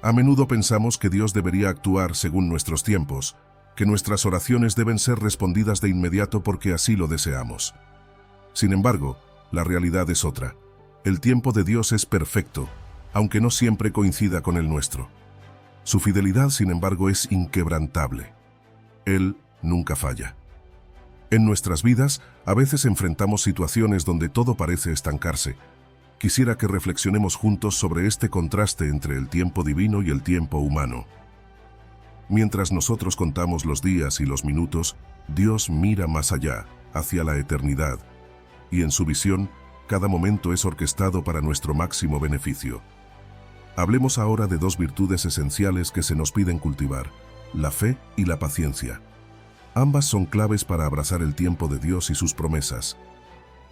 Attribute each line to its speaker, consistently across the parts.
Speaker 1: A menudo pensamos que Dios debería actuar según nuestros tiempos, que nuestras oraciones deben ser respondidas de inmediato porque así lo deseamos. Sin embargo, la realidad es otra. El tiempo de Dios es perfecto, aunque no siempre coincida con el nuestro. Su fidelidad, sin embargo, es inquebrantable. Él nunca falla. En nuestras vidas, a veces enfrentamos situaciones donde todo parece estancarse. Quisiera que reflexionemos juntos sobre este contraste entre el tiempo divino y el tiempo humano. Mientras nosotros contamos los días y los minutos, Dios mira más allá, hacia la eternidad, y en su visión, cada momento es orquestado para nuestro máximo beneficio. Hablemos ahora de dos virtudes esenciales que se nos piden cultivar, la fe y la paciencia. Ambas son claves para abrazar el tiempo de Dios y sus promesas.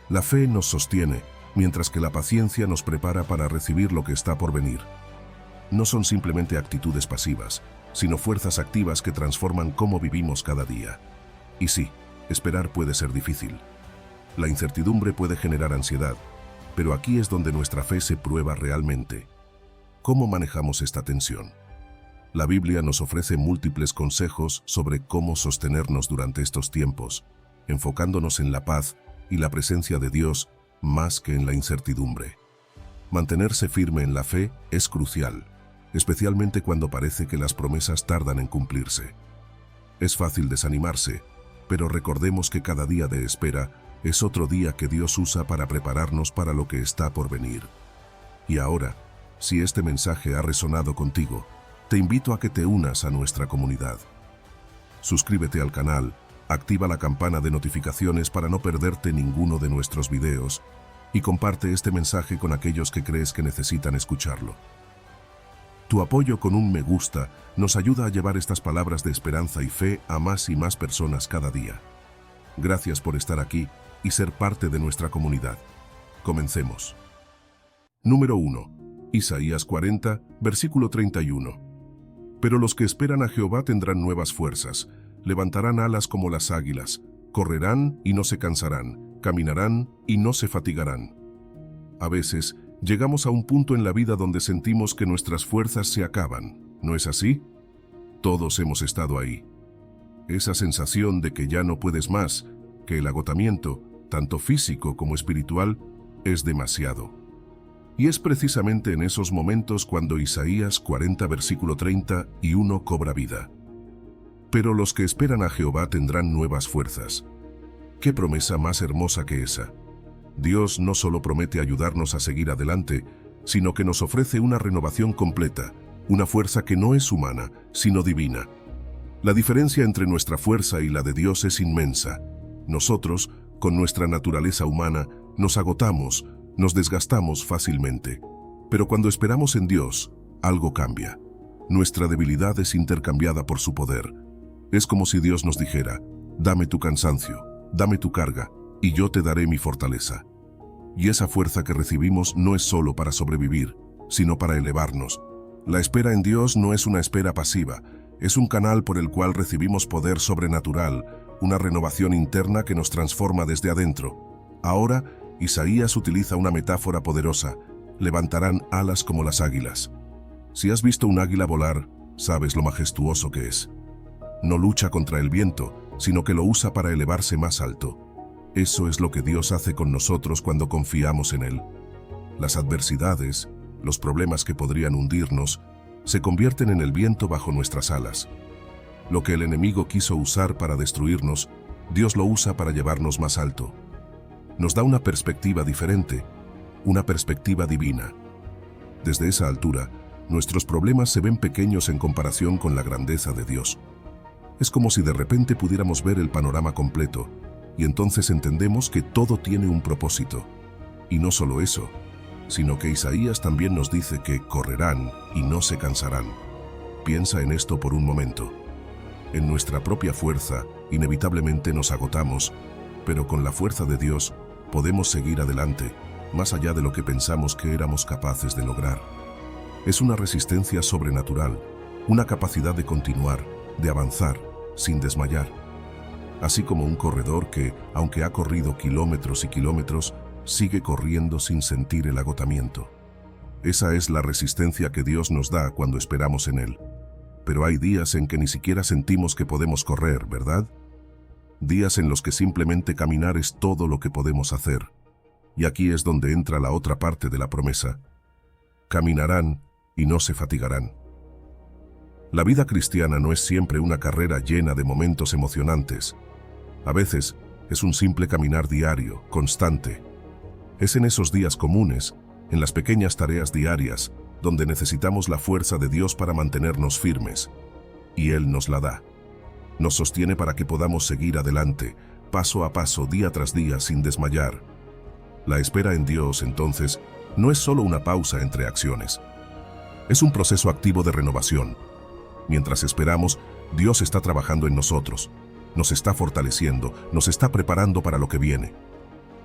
Speaker 1: La fe nos sostiene, mientras que la paciencia nos prepara para recibir lo que está por venir. No son simplemente actitudes pasivas, sino fuerzas activas que transforman cómo vivimos cada día. Y sí, esperar puede ser difícil. La incertidumbre puede generar ansiedad, pero aquí es donde nuestra fe se prueba realmente. ¿Cómo manejamos esta tensión? La Biblia nos ofrece múltiples consejos sobre cómo sostenernos durante estos tiempos, enfocándonos en la paz y la presencia de Dios más que en la incertidumbre. Mantenerse firme en la fe es crucial, especialmente cuando parece que las promesas tardan en cumplirse. Es fácil desanimarse, pero recordemos que cada día de espera es otro día que Dios usa para prepararnos para lo que está por venir. Y ahora, si este mensaje ha resonado contigo, te invito a que te unas a nuestra comunidad. Suscríbete al canal, activa la campana de notificaciones para no perderte ninguno de nuestros videos y comparte este mensaje con aquellos que crees que necesitan escucharlo. Tu apoyo con un me gusta nos ayuda a llevar estas palabras de esperanza y fe a más y más personas cada día. Gracias por estar aquí y ser parte de nuestra comunidad. Comencemos. Número 1. Isaías 40, versículo 31. Pero los que esperan a Jehová tendrán nuevas fuerzas, levantarán alas como las águilas, correrán y no se cansarán, caminarán y no se fatigarán. A veces, llegamos a un punto en la vida donde sentimos que nuestras fuerzas se acaban, ¿no es así? Todos hemos estado ahí. Esa sensación de que ya no puedes más, que el agotamiento, tanto físico como espiritual, es demasiado. Y es precisamente en esos momentos cuando Isaías 40, versículo 31 cobra vida. Pero los que esperan a Jehová tendrán nuevas fuerzas. ¿Qué promesa más hermosa que esa? Dios no solo promete ayudarnos a seguir adelante, sino que nos ofrece una renovación completa, una fuerza que no es humana, sino divina. La diferencia entre nuestra fuerza y la de Dios es inmensa. Nosotros, con nuestra naturaleza humana, nos agotamos, nos desgastamos fácilmente. Pero cuando esperamos en Dios, algo cambia. Nuestra debilidad es intercambiada por su poder. Es como si Dios nos dijera, dame tu cansancio, dame tu carga, y yo te daré mi fortaleza. Y esa fuerza que recibimos no es solo para sobrevivir, sino para elevarnos. La espera en Dios no es una espera pasiva, es un canal por el cual recibimos poder sobrenatural, una renovación interna que nos transforma desde adentro. Ahora, Isaías utiliza una metáfora poderosa, levantarán alas como las águilas. Si has visto un águila volar, sabes lo majestuoso que es. No lucha contra el viento, sino que lo usa para elevarse más alto. Eso es lo que Dios hace con nosotros cuando confiamos en Él. Las adversidades, los problemas que podrían hundirnos, se convierten en el viento bajo nuestras alas. Lo que el enemigo quiso usar para destruirnos, Dios lo usa para llevarnos más alto. Nos da una perspectiva diferente, una perspectiva divina. Desde esa altura, nuestros problemas se ven pequeños en comparación con la grandeza de Dios. Es como si de repente pudiéramos ver el panorama completo, y entonces entendemos que todo tiene un propósito. Y no solo eso, sino que Isaías también nos dice que correrán y no se cansarán. Piensa en esto por un momento. En nuestra propia fuerza, inevitablemente nos agotamos, pero con la fuerza de Dios podemos seguir adelante, más allá de lo que pensamos que éramos capaces de lograr. Es una resistencia sobrenatural, una capacidad de continuar, de avanzar, sin desmayar. Así como un corredor que, aunque ha corrido kilómetros y kilómetros, sigue corriendo sin sentir el agotamiento. Esa es la resistencia que Dios nos da cuando esperamos en Él. Pero hay días en que ni siquiera sentimos que podemos correr, ¿verdad? Días en los que simplemente caminar es todo lo que podemos hacer. Y aquí es donde entra la otra parte de la promesa. Caminarán y no se fatigarán. La vida cristiana no es siempre una carrera llena de momentos emocionantes. A veces es un simple caminar diario, constante. Es en esos días comunes, en las pequeñas tareas diarias, donde necesitamos la fuerza de Dios para mantenernos firmes. Y Él nos la da. Nos sostiene para que podamos seguir adelante, paso a paso, día tras día, sin desmayar. La espera en Dios, entonces, no es solo una pausa entre acciones. Es un proceso activo de renovación. Mientras esperamos, Dios está trabajando en nosotros, nos está fortaleciendo, nos está preparando para lo que viene.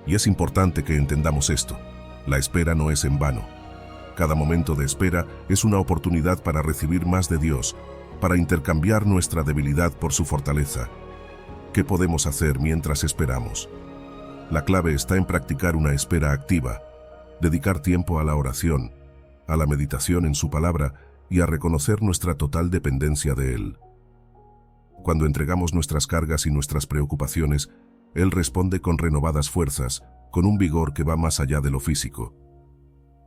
Speaker 1: Y es importante que entendamos esto. La espera no es en vano. Cada momento de espera es una oportunidad para recibir más de Dios, para intercambiar nuestra debilidad por su fortaleza. ¿Qué podemos hacer mientras esperamos? La clave está en practicar una espera activa, dedicar tiempo a la oración, a la meditación en su palabra y a reconocer nuestra total dependencia de Él. Cuando entregamos nuestras cargas y nuestras preocupaciones, Él responde con renovadas fuerzas, con un vigor que va más allá de lo físico.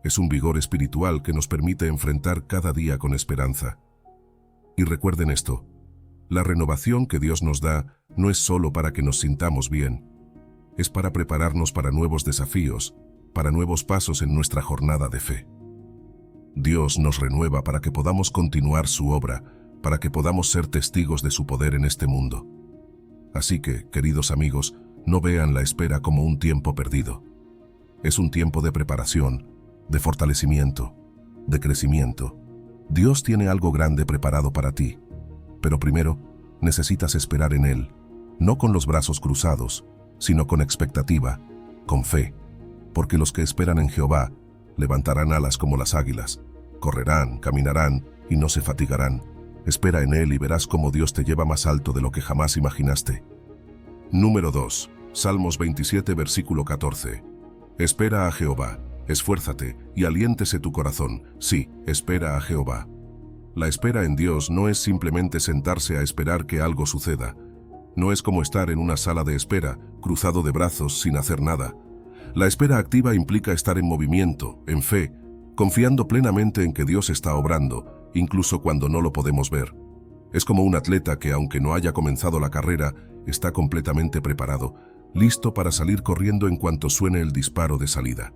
Speaker 1: Es un vigor espiritual que nos permite enfrentar cada día con esperanza. Y recuerden esto, la renovación que Dios nos da no es solo para que nos sintamos bien, es para prepararnos para nuevos desafíos, para nuevos pasos en nuestra jornada de fe. Dios nos renueva para que podamos continuar su obra, para que podamos ser testigos de su poder en este mundo. Así que, queridos amigos, no vean la espera como un tiempo perdido. Es un tiempo de preparación, de fortalecimiento, de crecimiento. Dios tiene algo grande preparado para ti, pero primero necesitas esperar en Él, no con los brazos cruzados, sino con expectativa, con fe, porque los que esperan en Jehová levantarán alas como las águilas, correrán, caminarán y no se fatigarán. Espera en Él y verás cómo Dios te lleva más alto de lo que jamás imaginaste. Número 2. Salmos 27, versículo 14. Espera a Jehová, esfuérzate y aliéntese tu corazón. Sí, espera a Jehová. La espera en Dios no es simplemente sentarse a esperar que algo suceda. No es como estar en una sala de espera, cruzado de brazos, sin hacer nada. La espera activa implica estar en movimiento, en fe, confiando plenamente en que Dios está obrando, incluso cuando no lo podemos ver. Es como un atleta que, aunque no haya comenzado la carrera, está completamente preparado, listo para salir corriendo en cuanto suene el disparo de salida.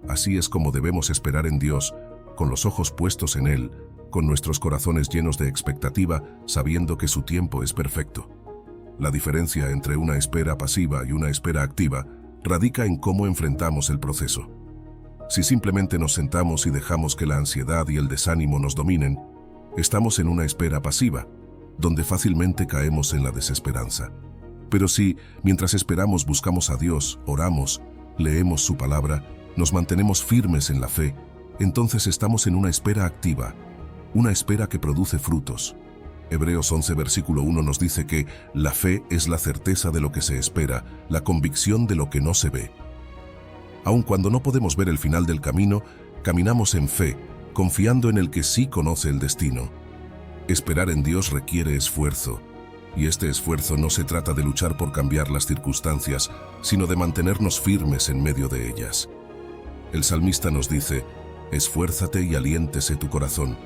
Speaker 1: Así es como debemos esperar en Dios, con los ojos puestos en Él, con nuestros corazones llenos de expectativa, sabiendo que su tiempo es perfecto. La diferencia entre una espera pasiva y una espera activa radica en cómo enfrentamos el proceso. Si simplemente nos sentamos y dejamos que la ansiedad y el desánimo nos dominen, estamos en una espera pasiva, donde fácilmente caemos en la desesperanza. Pero si, mientras esperamos, buscamos a Dios, oramos, leemos su palabra, nos mantenemos firmes en la fe, entonces estamos en una espera activa, una espera que produce frutos. Hebreos 11, versículo 1 nos dice que la fe es la certeza de lo que se espera, la convicción de lo que no se ve. Aun cuando no podemos ver el final del camino, caminamos en fe, confiando en el que sí conoce el destino. Esperar en Dios requiere esfuerzo, y este esfuerzo no se trata de luchar por cambiar las circunstancias, sino de mantenernos firmes en medio de ellas. El salmista nos dice, esfuérzate y aliéntese tu corazón.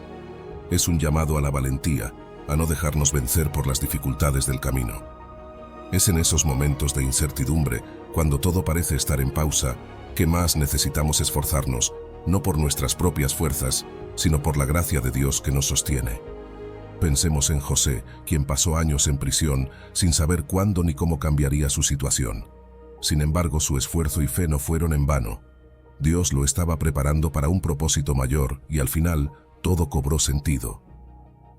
Speaker 1: Es un llamado a la valentía, a no dejarnos vencer por las dificultades del camino. Es en esos momentos de incertidumbre, cuando todo parece estar en pausa, que más necesitamos esforzarnos, no por nuestras propias fuerzas, sino por la gracia de Dios que nos sostiene. Pensemos en José, quien pasó años en prisión sin saber cuándo ni cómo cambiaría su situación. Sin embargo, su esfuerzo y fe no fueron en vano. Dios lo estaba preparando para un propósito mayor y al final todo cobró sentido.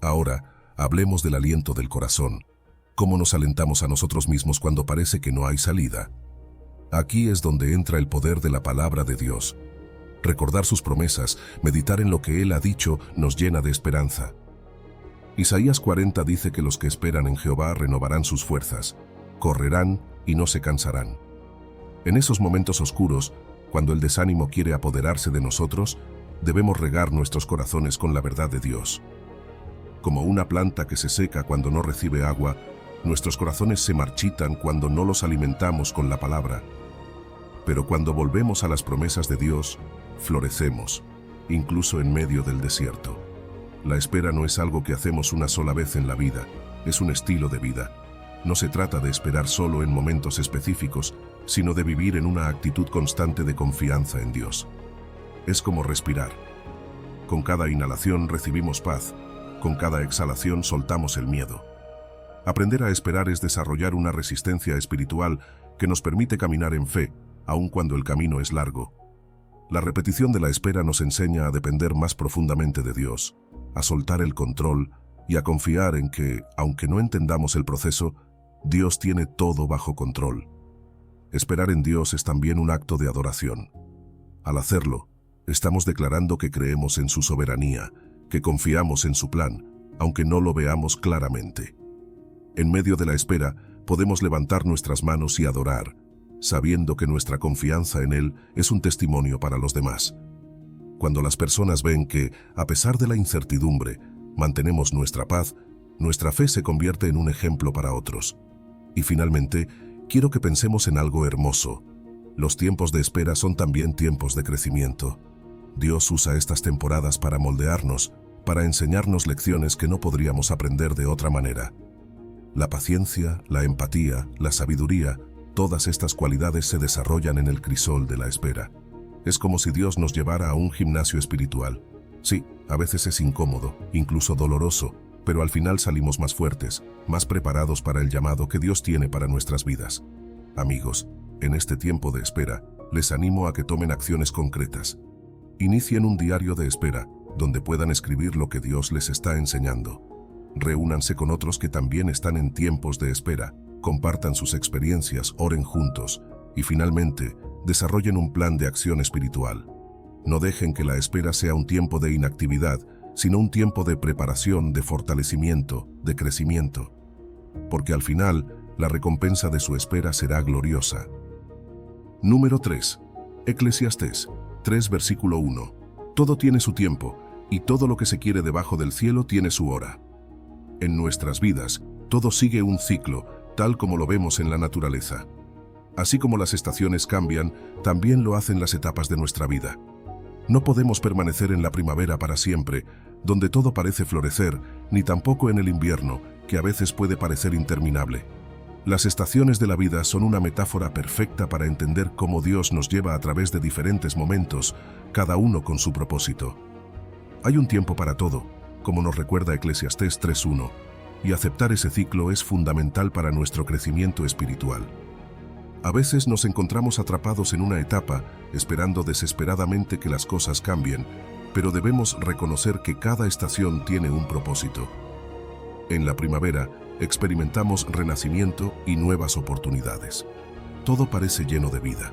Speaker 1: Ahora, hablemos del aliento del corazón. ¿Cómo nos alentamos a nosotros mismos cuando parece que no hay salida? Aquí es donde entra el poder de la palabra de Dios. Recordar sus promesas, meditar en lo que Él ha dicho, nos llena de esperanza. Isaías 40 dice que los que esperan en Jehová renovarán sus fuerzas, correrán y no se cansarán. En esos momentos oscuros, cuando el desánimo quiere apoderarse de nosotros, debemos regar nuestros corazones con la verdad de Dios. Como una planta que se seca cuando no recibe agua, nuestros corazones se marchitan cuando no los alimentamos con la palabra. Pero cuando volvemos a las promesas de Dios, florecemos, incluso en medio del desierto. La espera no es algo que hacemos una sola vez en la vida, es un estilo de vida. No se trata de esperar solo en momentos específicos, sino de vivir en una actitud constante de confianza en Dios. Es como respirar. Con cada inhalación recibimos paz, con cada exhalación soltamos el miedo. Aprender a esperar es desarrollar una resistencia espiritual que nos permite caminar en fe, aun cuando el camino es largo. La repetición de la espera nos enseña a depender más profundamente de Dios, a soltar el control y a confiar en que, aunque no entendamos el proceso, Dios tiene todo bajo control. Esperar en Dios es también un acto de adoración. Al hacerlo, estamos declarando que creemos en su soberanía, que confiamos en su plan, aunque no lo veamos claramente. En medio de la espera, podemos levantar nuestras manos y adorar, sabiendo que nuestra confianza en Él es un testimonio para los demás. Cuando las personas ven que, a pesar de la incertidumbre, mantenemos nuestra paz, nuestra fe se convierte en un ejemplo para otros. Y finalmente, quiero que pensemos en algo hermoso. Los tiempos de espera son también tiempos de crecimiento. Dios usa estas temporadas para moldearnos, para enseñarnos lecciones que no podríamos aprender de otra manera. La paciencia, la empatía, la sabiduría, todas estas cualidades se desarrollan en el crisol de la espera. Es como si Dios nos llevara a un gimnasio espiritual. Sí, a veces es incómodo, incluso doloroso, pero al final salimos más fuertes, más preparados para el llamado que Dios tiene para nuestras vidas. Amigos, en este tiempo de espera, les animo a que tomen acciones concretas. Inicien un diario de espera, donde puedan escribir lo que Dios les está enseñando. Reúnanse con otros que también están en tiempos de espera, compartan sus experiencias, oren juntos, y finalmente, desarrollen un plan de acción espiritual. No dejen que la espera sea un tiempo de inactividad, sino un tiempo de preparación, de fortalecimiento, de crecimiento. Porque al final, la recompensa de su espera será gloriosa. Número 3. Eclesiastés 3, versículo 1. Todo tiene su tiempo, y todo lo que se quiere debajo del cielo tiene su hora. En nuestras vidas, todo sigue un ciclo, tal como lo vemos en la naturaleza. Así como las estaciones cambian, también lo hacen las etapas de nuestra vida. No podemos permanecer en la primavera para siempre, donde todo parece florecer, ni tampoco en el invierno, que a veces puede parecer interminable. Las estaciones de la vida son una metáfora perfecta para entender cómo Dios nos lleva a través de diferentes momentos, cada uno con su propósito. Hay un tiempo para todo, como nos recuerda Eclesiastés 3:1, y aceptar ese ciclo es fundamental para nuestro crecimiento espiritual. A veces nos encontramos atrapados en una etapa, esperando desesperadamente que las cosas cambien, pero debemos reconocer que cada estación tiene un propósito. En la primavera, experimentamos renacimiento y nuevas oportunidades. Todo parece lleno de vida.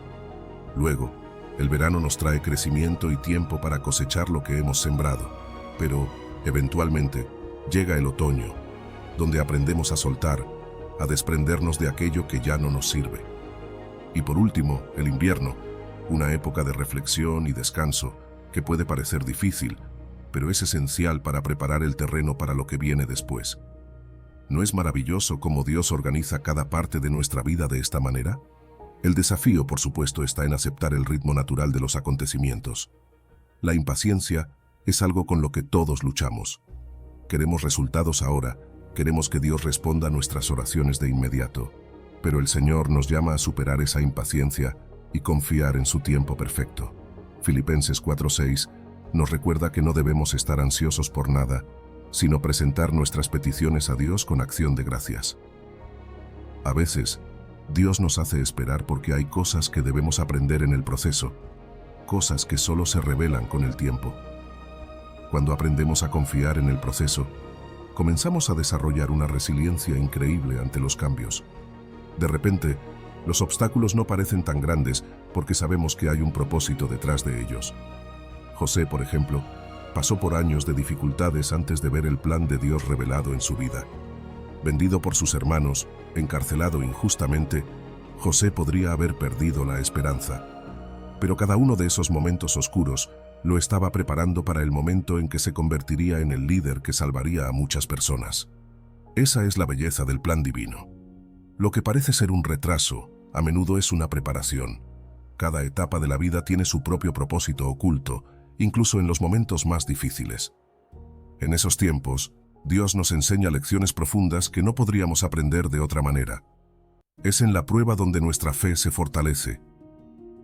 Speaker 1: Luego, el verano nos trae crecimiento y tiempo para cosechar lo que hemos sembrado, pero, eventualmente, llega el otoño, donde aprendemos a soltar, a desprendernos de aquello que ya no nos sirve. Y por último, el invierno, una época de reflexión y descanso que puede parecer difícil, pero es esencial para preparar el terreno para lo que viene después. ¿No es maravilloso cómo Dios organiza cada parte de nuestra vida de esta manera? El desafío, por supuesto, está en aceptar el ritmo natural de los acontecimientos. La impaciencia es algo con lo que todos luchamos. Queremos resultados ahora, queremos que Dios responda a nuestras oraciones de inmediato. Pero el Señor nos llama a superar esa impaciencia y confiar en su tiempo perfecto. Filipenses 4:6 nos recuerda que no debemos estar ansiosos por nada, sino presentar nuestras peticiones a Dios con acción de gracias. A veces, Dios nos hace esperar porque hay cosas que debemos aprender en el proceso, cosas que solo se revelan con el tiempo. Cuando aprendemos a confiar en el proceso, comenzamos a desarrollar una resiliencia increíble ante los cambios. De repente, los obstáculos no parecen tan grandes porque sabemos que hay un propósito detrás de ellos. José, por ejemplo, pasó por años de dificultades antes de ver el plan de Dios revelado en su vida. Vendido por sus hermanos, encarcelado injustamente, José podría haber perdido la esperanza. pero cada uno de esos momentos oscuros lo estaba preparando para el momento en que se convertiría en el líder que salvaría a muchas personas. Esa es la belleza del plan divino. Lo que parece ser un retraso, a menudo es una preparación. Cada etapa de la vida tiene su propio propósito oculto, incluso en los momentos más difíciles. En esos tiempos, Dios nos enseña lecciones profundas que no podríamos aprender de otra manera. Es en la prueba donde nuestra fe se fortalece.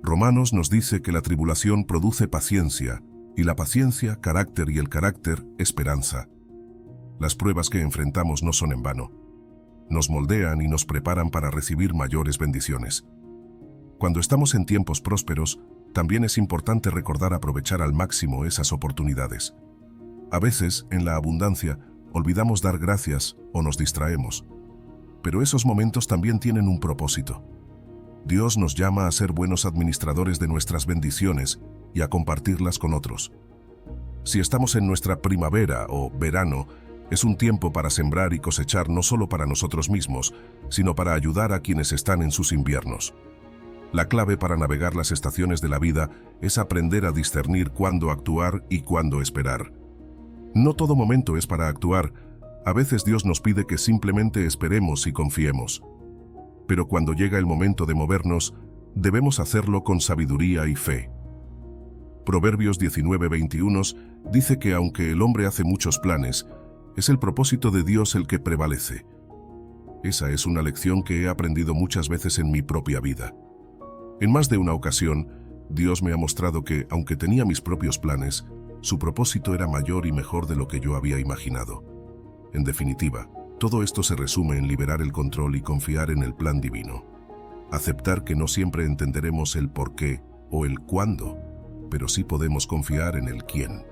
Speaker 1: Romanos nos dice que la tribulación produce paciencia, y la paciencia, carácter, y el carácter, esperanza. Las pruebas que enfrentamos no son en vano. Nos moldean y nos preparan para recibir mayores bendiciones. Cuando estamos en tiempos prósperos, también es importante recordar aprovechar al máximo esas oportunidades. A veces, en la abundancia, olvidamos dar gracias o nos distraemos. Pero esos momentos también tienen un propósito. Dios nos llama a ser buenos administradores de nuestras bendiciones y a compartirlas con otros. Si estamos en nuestra primavera o verano, es un tiempo para sembrar y cosechar no solo para nosotros mismos, sino para ayudar a quienes están en sus inviernos. La clave para navegar las estaciones de la vida es aprender a discernir cuándo actuar y cuándo esperar. No todo momento es para actuar. A veces Dios nos pide que simplemente esperemos y confiemos. Pero cuando llega el momento de movernos, debemos hacerlo con sabiduría y fe. Proverbios 19:21 dice que aunque el hombre hace muchos planes, es el propósito de Dios el que prevalece. Esa es una lección que he aprendido muchas veces en mi propia vida. En más de una ocasión, Dios me ha mostrado que, aunque tenía mis propios planes, su propósito era mayor y mejor de lo que yo había imaginado. En definitiva, todo esto se resume en liberar el control y confiar en el plan divino. Aceptar que no siempre entenderemos el por qué o el cuándo, pero sí podemos confiar en el quién.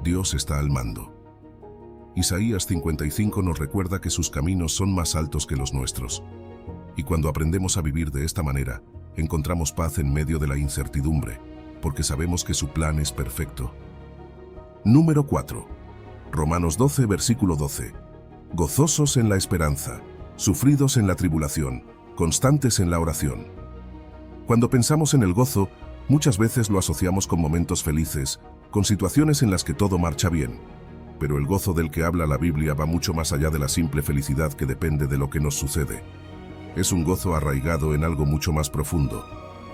Speaker 1: Dios está al mando. Isaías 55 nos recuerda que sus caminos son más altos que los nuestros. Y cuando aprendemos a vivir de esta manera, encontramos paz en medio de la incertidumbre, porque sabemos que su plan es perfecto. Número 4. Romanos 12, versículo 12. Gozosos en la esperanza, sufridos en la tribulación, constantes en la oración. Cuando pensamos en el gozo, muchas veces lo asociamos con momentos felices, con situaciones en las que todo marcha bien. Pero el gozo del que habla la Biblia va mucho más allá de la simple felicidad que depende de lo que nos sucede. Es un gozo arraigado en algo mucho más profundo,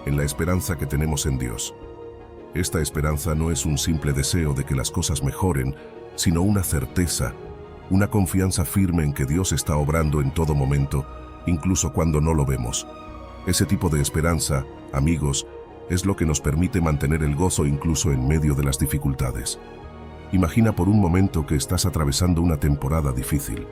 Speaker 1: en la esperanza que tenemos en Dios. Esta esperanza no es un simple deseo de que las cosas mejoren, sino una certeza, una confianza firme en que Dios está obrando en todo momento, incluso cuando no lo vemos. Ese tipo de esperanza, amigos, es lo que nos permite mantener el gozo incluso en medio de las dificultades. Imagina por un momento que estás atravesando una temporada difícil.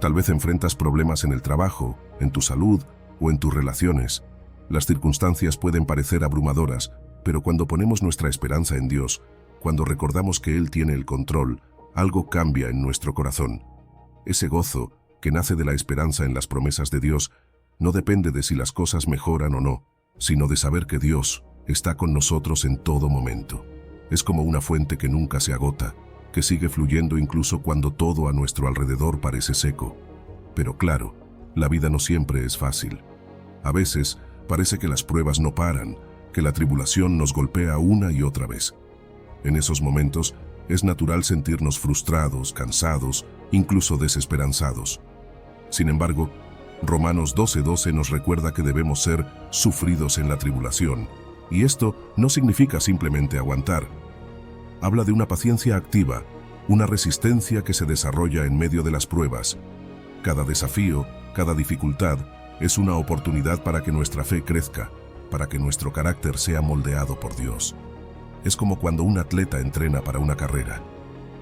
Speaker 1: Tal vez enfrentas problemas en el trabajo, en tu salud o en tus relaciones. Las circunstancias pueden parecer abrumadoras, pero cuando ponemos nuestra esperanza en Dios, cuando recordamos que Él tiene el control, algo cambia en nuestro corazón. Ese gozo, que nace de la esperanza en las promesas de Dios, no depende de si las cosas mejoran o no, sino de saber que Dios está con nosotros en todo momento. Es como una fuente que nunca se agota, que sigue fluyendo incluso cuando todo a nuestro alrededor parece seco. Pero claro, la vida no siempre es fácil. A veces parece que las pruebas no paran, que la tribulación nos golpea una y otra vez. En esos momentos es natural sentirnos frustrados, cansados, incluso desesperanzados. Sin embargo, Romanos 12:12 nos recuerda que debemos ser sufridos en la tribulación, y esto no significa simplemente aguantar. Habla de una paciencia activa, una resistencia que se desarrolla en medio de las pruebas. Cada desafío, cada dificultad, es una oportunidad para que nuestra fe crezca, para que nuestro carácter sea moldeado por Dios. Es como cuando un atleta entrena para una carrera.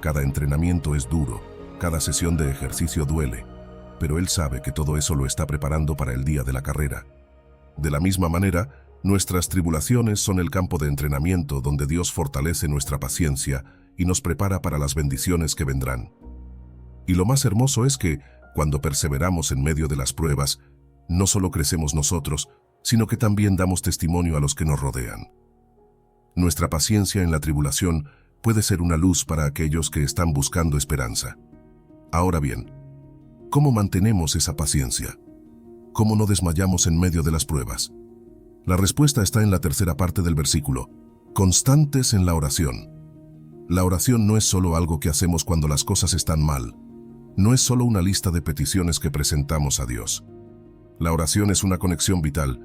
Speaker 1: Cada entrenamiento es duro, cada sesión de ejercicio duele, pero él sabe que todo eso lo está preparando para el día de la carrera. De la misma manera, nuestras tribulaciones son el campo de entrenamiento donde Dios fortalece nuestra paciencia y nos prepara para las bendiciones que vendrán. Y lo más hermoso es que, cuando perseveramos en medio de las pruebas, no solo crecemos nosotros, sino que también damos testimonio a los que nos rodean. Nuestra paciencia en la tribulación puede ser una luz para aquellos que están buscando esperanza. Ahora bien, ¿cómo mantenemos esa paciencia? ¿Cómo no desmayamos en medio de las pruebas? La respuesta está en la tercera parte del versículo. Constantes en la oración. La oración no es solo algo que hacemos cuando las cosas están mal. No es solo una lista de peticiones que presentamos a Dios. La oración es una conexión vital.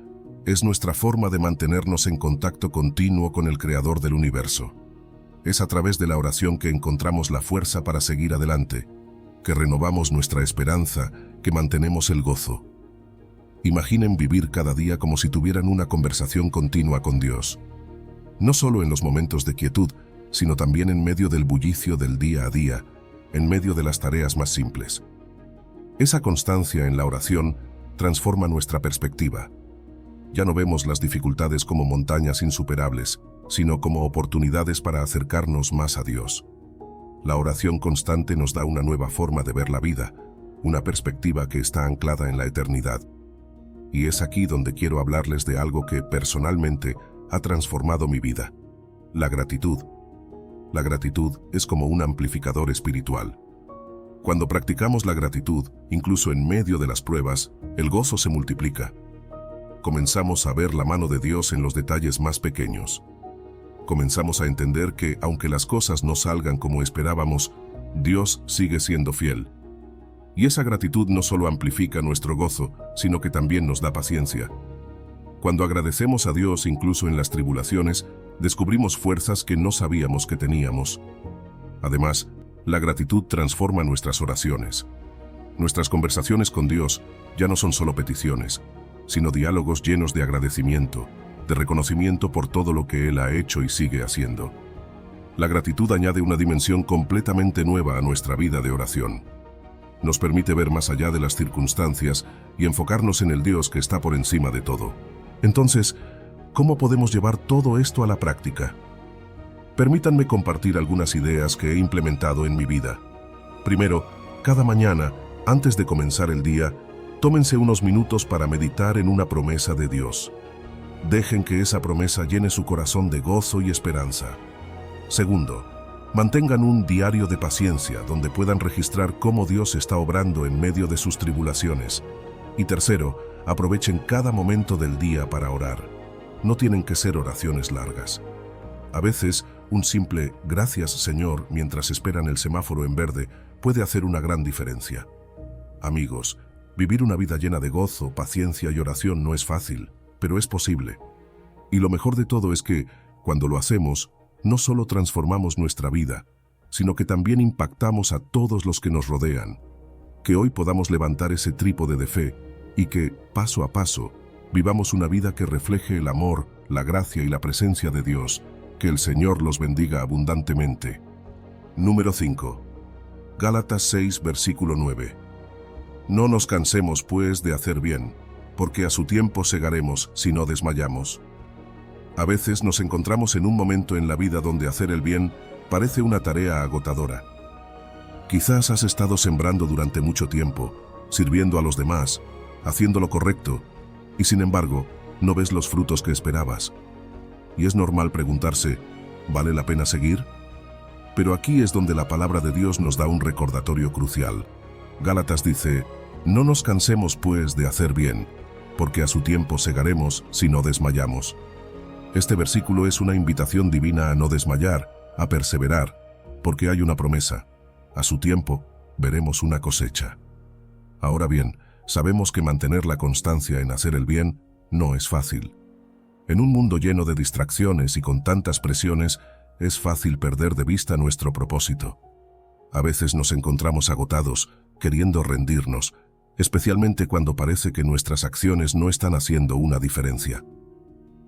Speaker 1: Es nuestra forma de mantenernos en contacto continuo con el Creador del universo. Es a través de la oración que encontramos la fuerza para seguir adelante, que renovamos nuestra esperanza, que mantenemos el gozo. Imaginen vivir cada día como si tuvieran una conversación continua con Dios. No solo en los momentos de quietud, sino también en medio del bullicio del día a día, en medio de las tareas más simples. Esa constancia en la oración transforma nuestra perspectiva. Ya no vemos las dificultades como montañas insuperables, sino como oportunidades para acercarnos más a Dios. La oración constante nos da una nueva forma de ver la vida, una perspectiva que está anclada en la eternidad. Y es aquí donde quiero hablarles de algo que, personalmente, ha transformado mi vida: la gratitud. La gratitud es como un amplificador espiritual. Cuando practicamos la gratitud, incluso en medio de las pruebas, el gozo se multiplica. Comenzamos a ver la mano de Dios en los detalles más pequeños. Comenzamos a entender que, aunque las cosas no salgan como esperábamos, Dios sigue siendo fiel. Y esa gratitud no solo amplifica nuestro gozo, sino que también nos da paciencia. Cuando agradecemos a Dios incluso en las tribulaciones, descubrimos fuerzas que no sabíamos que teníamos. Además, la gratitud transforma nuestras oraciones. Nuestras conversaciones con Dios ya no son solo peticiones, sino diálogos llenos de agradecimiento, de reconocimiento por todo lo que Él ha hecho y sigue haciendo. La gratitud añade una dimensión completamente nueva a nuestra vida de oración. Nos permite ver más allá de las circunstancias y enfocarnos en el Dios que está por encima de todo. Entonces, ¿cómo podemos llevar todo esto a la práctica? Permítanme compartir algunas ideas que he implementado en mi vida. Primero, cada mañana, antes de comenzar el día, tómense unos minutos para meditar en una promesa de Dios. Dejen que esa promesa llene su corazón de gozo y esperanza. Segundo, mantengan un diario de paciencia donde puedan registrar cómo Dios está obrando en medio de sus tribulaciones. Y tercero, aprovechen cada momento del día para orar. No tienen que ser oraciones largas. A veces, un simple "Gracias, Señor" mientras esperan el semáforo en verde puede hacer una gran diferencia. Amigos, vivir una vida llena de gozo, paciencia y oración no es fácil, pero es posible. Y lo mejor de todo es que, cuando lo hacemos, no solo transformamos nuestra vida, sino que también impactamos a todos los que nos rodean. Que hoy podamos levantar ese trípode de fe y que, paso a paso, vivamos una vida que refleje el amor, la gracia y la presencia de Dios. Que el Señor los bendiga abundantemente. Número 5. Gálatas 6, versículo 9. No nos cansemos, pues, de hacer bien, porque a su tiempo segaremos si no desmayamos. A veces nos encontramos en un momento en la vida donde hacer el bien parece una tarea agotadora. Quizás has estado sembrando durante mucho tiempo, sirviendo a los demás, haciendo lo correcto, y sin embargo, no ves los frutos que esperabas. Y es normal preguntarse, ¿vale la pena seguir? Pero aquí es donde la palabra de Dios nos da un recordatorio crucial. Gálatas dice, no nos cansemos pues de hacer bien, porque a su tiempo segaremos si no desmayamos. Este versículo es una invitación divina a no desmayar, a perseverar, porque hay una promesa. A su tiempo veremos una cosecha. Ahora bien, sabemos que mantener la constancia en hacer el bien no es fácil. En un mundo lleno de distracciones y con tantas presiones, es fácil perder de vista nuestro propósito. A veces nos encontramos agotados, queriendo rendirnos, especialmente cuando parece que nuestras acciones no están haciendo una diferencia.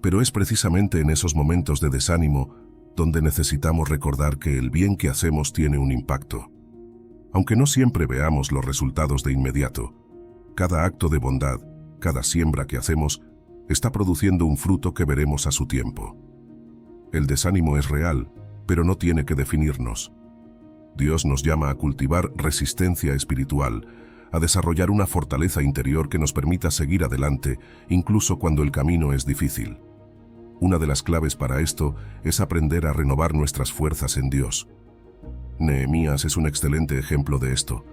Speaker 1: Pero es precisamente en esos momentos de desánimo donde necesitamos recordar que el bien que hacemos tiene un impacto. Aunque no siempre veamos los resultados de inmediato, cada acto de bondad, cada siembra que hacemos, está produciendo un fruto que veremos a su tiempo. El desánimo es real, pero no tiene que definirnos. Dios nos llama a cultivar resistencia espiritual, a desarrollar una fortaleza interior que nos permita seguir adelante, incluso cuando el camino es difícil. Una de las claves para esto es aprender a renovar nuestras fuerzas en Dios. Nehemías es un excelente ejemplo de esto.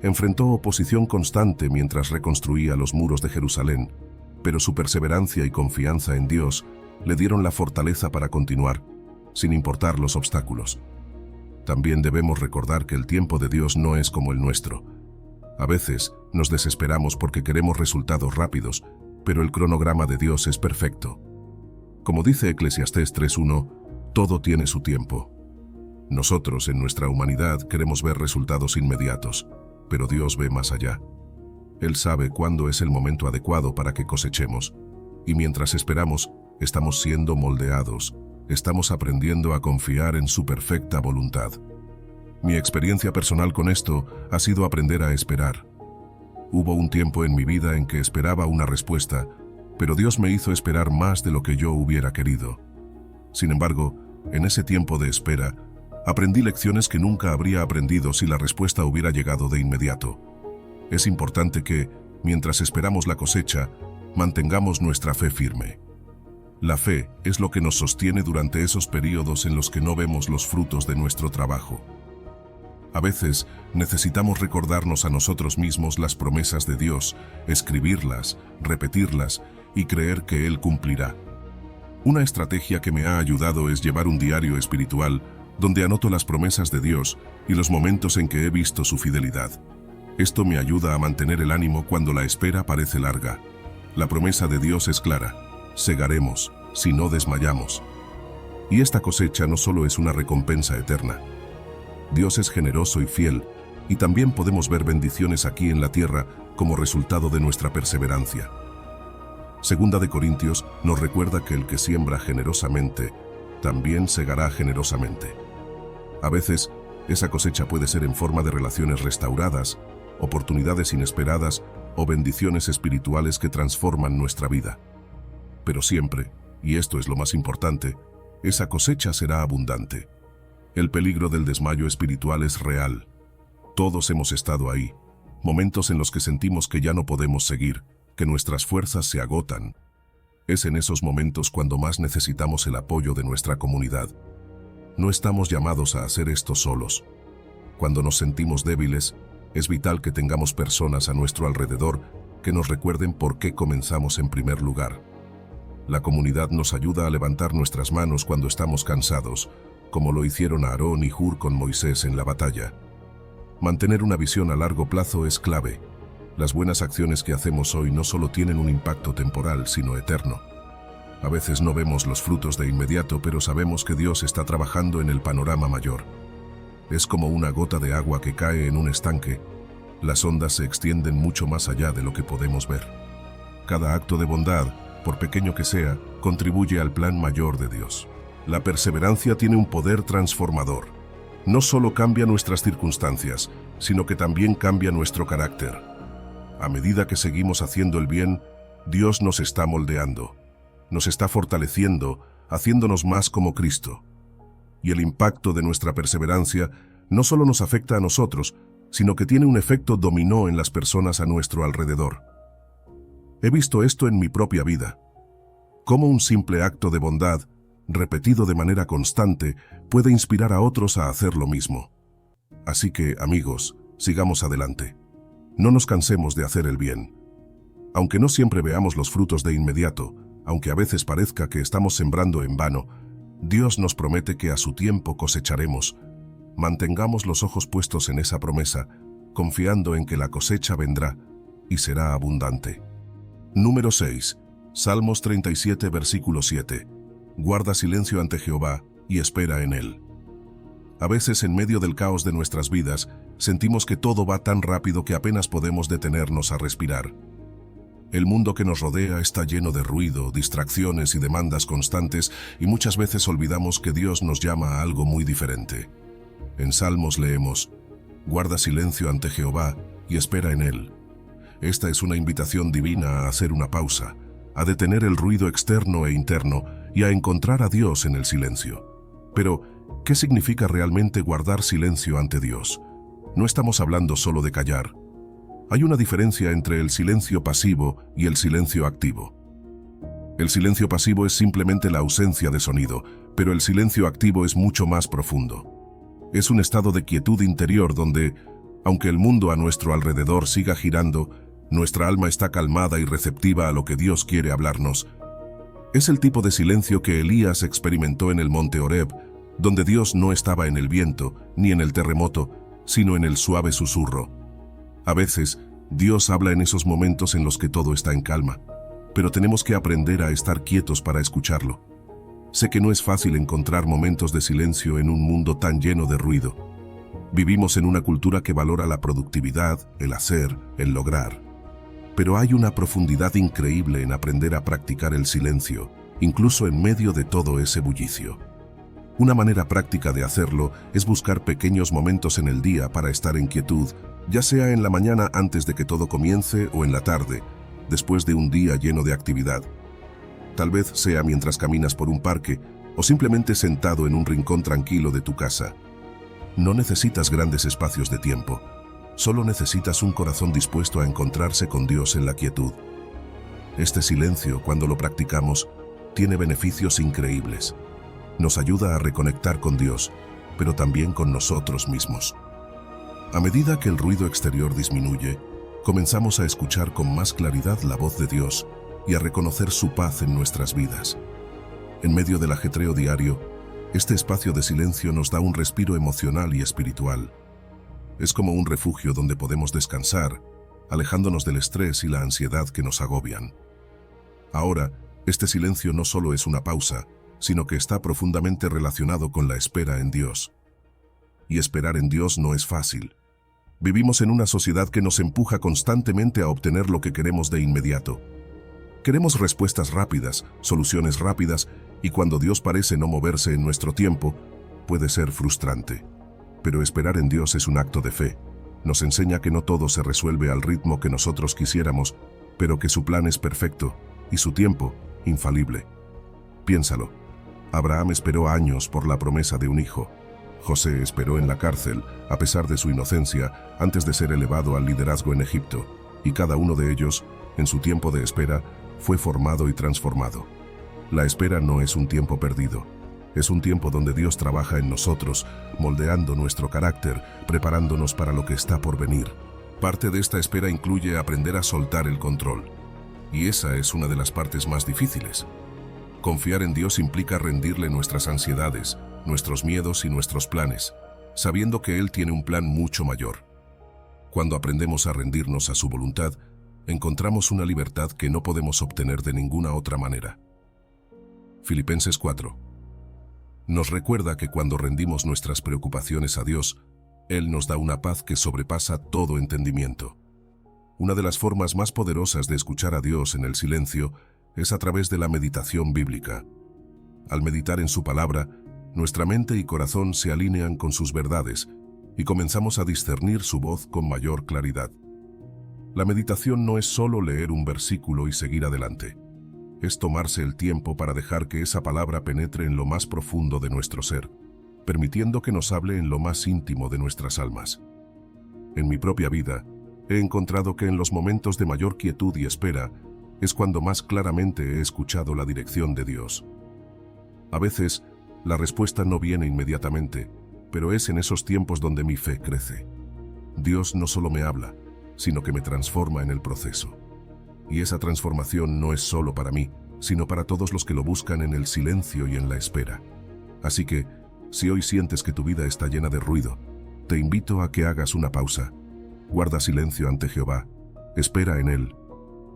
Speaker 1: Enfrentó oposición constante mientras reconstruía los muros de Jerusalén, pero su perseverancia y confianza en Dios le dieron la fortaleza para continuar, sin importar los obstáculos. También debemos recordar que el tiempo de Dios no es como el nuestro. A veces nos desesperamos porque queremos resultados rápidos, pero el cronograma de Dios es perfecto. Como dice Eclesiastés 3:1, todo tiene su tiempo. Nosotros, en nuestra humanidad, queremos ver resultados inmediatos, pero Dios ve más allá. Él sabe cuándo es el momento adecuado para que cosechemos, y mientras esperamos, estamos siendo moldeados, estamos aprendiendo a confiar en su perfecta voluntad. Mi experiencia personal con esto ha sido aprender a esperar. Hubo un tiempo en mi vida en que esperaba una respuesta, pero Dios me hizo esperar más de lo que yo hubiera querido. Sin embargo, en ese tiempo de espera, aprendí lecciones que nunca habría aprendido si la respuesta hubiera llegado de inmediato. Es importante que, mientras esperamos la cosecha, mantengamos nuestra fe firme. La fe es lo que nos sostiene durante esos periodos en los que no vemos los frutos de nuestro trabajo. A veces necesitamos recordarnos a nosotros mismos las promesas de Dios, escribirlas, repetirlas y creer que Él cumplirá. Una estrategia que me ha ayudado es llevar un diario espiritual donde anoto las promesas de Dios y los momentos en que he visto su fidelidad. Esto me ayuda a mantener el ánimo cuando la espera parece larga. La promesa de Dios es clara: segaremos, si no desmayamos. Y esta cosecha no solo es una recompensa eterna. Dios es generoso y fiel, y también podemos ver bendiciones aquí en la tierra como resultado de nuestra perseverancia. Segunda de Corintios nos recuerda que el que siembra generosamente, también segará generosamente. A veces, esa cosecha puede ser en forma de relaciones restauradas, oportunidades inesperadas o bendiciones espirituales que transforman nuestra vida. Pero siempre, y esto es lo más importante, esa cosecha será abundante. El peligro del desmayo espiritual es real. Todos hemos estado ahí, momentos en los que sentimos que ya no podemos seguir, que nuestras fuerzas se agotan. Es en esos momentos cuando más necesitamos el apoyo de nuestra comunidad. No estamos llamados a hacer esto solos. Cuando nos sentimos débiles, es vital que tengamos personas a nuestro alrededor que nos recuerden por qué comenzamos en primer lugar. La comunidad nos ayuda a levantar nuestras manos cuando estamos cansados, como lo hicieron Aarón y Hur con Moisés en la batalla. Mantener una visión a largo plazo es clave. Las buenas acciones que hacemos hoy no solo tienen un impacto temporal, sino eterno. A veces no vemos los frutos de inmediato, pero sabemos que Dios está trabajando en el panorama mayor. Es como una gota de agua que cae en un estanque. Las ondas se extienden mucho más allá de lo que podemos ver. Cada acto de bondad, por pequeño que sea, contribuye al plan mayor de Dios. La perseverancia tiene un poder transformador. No solo cambia nuestras circunstancias, sino que también cambia nuestro carácter. A medida que seguimos haciendo el bien, Dios nos está moldeando, nos está fortaleciendo, haciéndonos más como Cristo. Y el impacto de nuestra perseverancia no solo nos afecta a nosotros, sino que tiene un efecto dominó en las personas a nuestro alrededor. He visto esto en mi propia vida. Cómo un simple acto de bondad, repetido de manera constante, puede inspirar a otros a hacer lo mismo. Así que, amigos, sigamos adelante. No nos cansemos de hacer el bien. Aunque no siempre veamos los frutos de inmediato, aunque a veces parezca que estamos sembrando en vano, Dios nos promete que a su tiempo cosecharemos. Mantengamos los ojos puestos en esa promesa, confiando en que la cosecha vendrá y será abundante. Número 6. Salmos 37, versículo 7. Guarda silencio ante Jehová y espera en Él. A veces, en medio del caos de nuestras vidas, sentimos que todo va tan rápido que apenas podemos detenernos a respirar. El mundo que nos rodea está lleno de ruido, distracciones y demandas constantes, y muchas veces olvidamos que Dios nos llama a algo muy diferente. En Salmos leemos: guarda silencio ante Jehová y espera en Él. Esta es una invitación divina a hacer una pausa, a detener el ruido externo e interno y a encontrar a Dios en el silencio. Pero, ¿qué significa realmente guardar silencio ante Dios? No estamos hablando solo de callar. Hay una diferencia entre el silencio pasivo y el silencio activo. El silencio pasivo es simplemente la ausencia de sonido, pero el silencio activo es mucho más profundo. Es un estado de quietud interior donde, aunque el mundo a nuestro alrededor siga girando, Nuestra alma está calmada y receptiva a lo que Dios quiere hablarnos. Es el tipo de silencio que Elías experimentó en el monte Horeb, donde Dios no estaba en el viento ni en el terremoto, sino en el suave susurro. A veces, Dios habla en esos momentos en los que todo está en calma, pero tenemos que aprender a estar quietos para escucharlo. Sé que no es fácil encontrar momentos de silencio en un mundo tan lleno de ruido. Vivimos en una cultura que valora la productividad, el hacer, el lograr. Pero hay una profundidad increíble en aprender a practicar el silencio, incluso en medio de todo ese bullicio. Una manera práctica de hacerlo es buscar pequeños momentos en el día para estar en quietud, ya sea en la mañana antes de que todo comience o en la tarde, después de un día lleno de actividad. Tal vez sea mientras caminas por un parque o simplemente sentado en un rincón tranquilo de tu casa. No necesitas grandes espacios de tiempo, solo necesitas un corazón dispuesto a encontrarse con Dios en la quietud. Este silencio, cuando lo practicamos, tiene beneficios increíbles. Nos ayuda a reconectar con Dios, pero también con nosotros mismos. A medida que el ruido exterior disminuye, comenzamos a escuchar con más claridad la voz de Dios y a reconocer su paz en nuestras vidas. En medio del ajetreo diario, este espacio de silencio nos da un respiro emocional y espiritual. Es como un refugio donde podemos descansar, alejándonos del estrés y la ansiedad que nos agobian. Ahora, este silencio no solo es una pausa, sino que está profundamente relacionado con la espera en Dios. Y esperar en Dios no es fácil. Vivimos en una sociedad que nos empuja constantemente a obtener lo que queremos de inmediato. Queremos respuestas rápidas, soluciones rápidas, y cuando Dios parece no moverse en nuestro tiempo, puede ser frustrante. Pero esperar en Dios es un acto de fe. Nos enseña que no todo se resuelve al ritmo que nosotros quisiéramos, pero que su plan es perfecto y su tiempo, infalible. Piénsalo. Abraham esperó años por la promesa de un hijo. José esperó en la cárcel, a pesar de su inocencia, antes de ser elevado al liderazgo en Egipto, y cada uno de ellos, en su tiempo de espera, fue formado y transformado. La espera no es un tiempo perdido. Es un tiempo donde Dios trabaja en nosotros, moldeando nuestro carácter, preparándonos para lo que está por venir. Parte de esta espera incluye aprender a soltar el control. Y esa es una de las partes más difíciles. Confiar en Dios implica rendirle nuestras ansiedades, nuestros miedos y nuestros planes, sabiendo que Él tiene un plan mucho mayor. Cuando aprendemos a rendirnos a su voluntad, encontramos una libertad que no podemos obtener de ninguna otra manera. Filipenses 4. Nos recuerda que cuando rendimos nuestras preocupaciones a Dios, Él nos da una paz que sobrepasa todo entendimiento. Una de las formas más poderosas de escuchar a Dios en el silencio es a través de la meditación bíblica. Al meditar en su palabra, nuestra mente y corazón se alinean con sus verdades y comenzamos a discernir su voz con mayor claridad. La meditación no es solo leer un versículo y seguir adelante. Es tomarse el tiempo para dejar que esa palabra penetre en lo más profundo de nuestro ser, permitiendo que nos hable en lo más íntimo de nuestras almas. En mi propia vida, he encontrado que en los momentos de mayor quietud y espera es cuando más claramente he escuchado la dirección de Dios. A veces, la respuesta no viene inmediatamente, pero es en esos tiempos donde mi fe crece. Dios no solo me habla, sino que me transforma en el proceso. Y esa transformación no es solo para mí, sino para todos los que lo buscan en el silencio y en la espera. Así que, si hoy sientes que tu vida está llena de ruido, te invito a que hagas una pausa. Guarda silencio ante Jehová, espera en Él.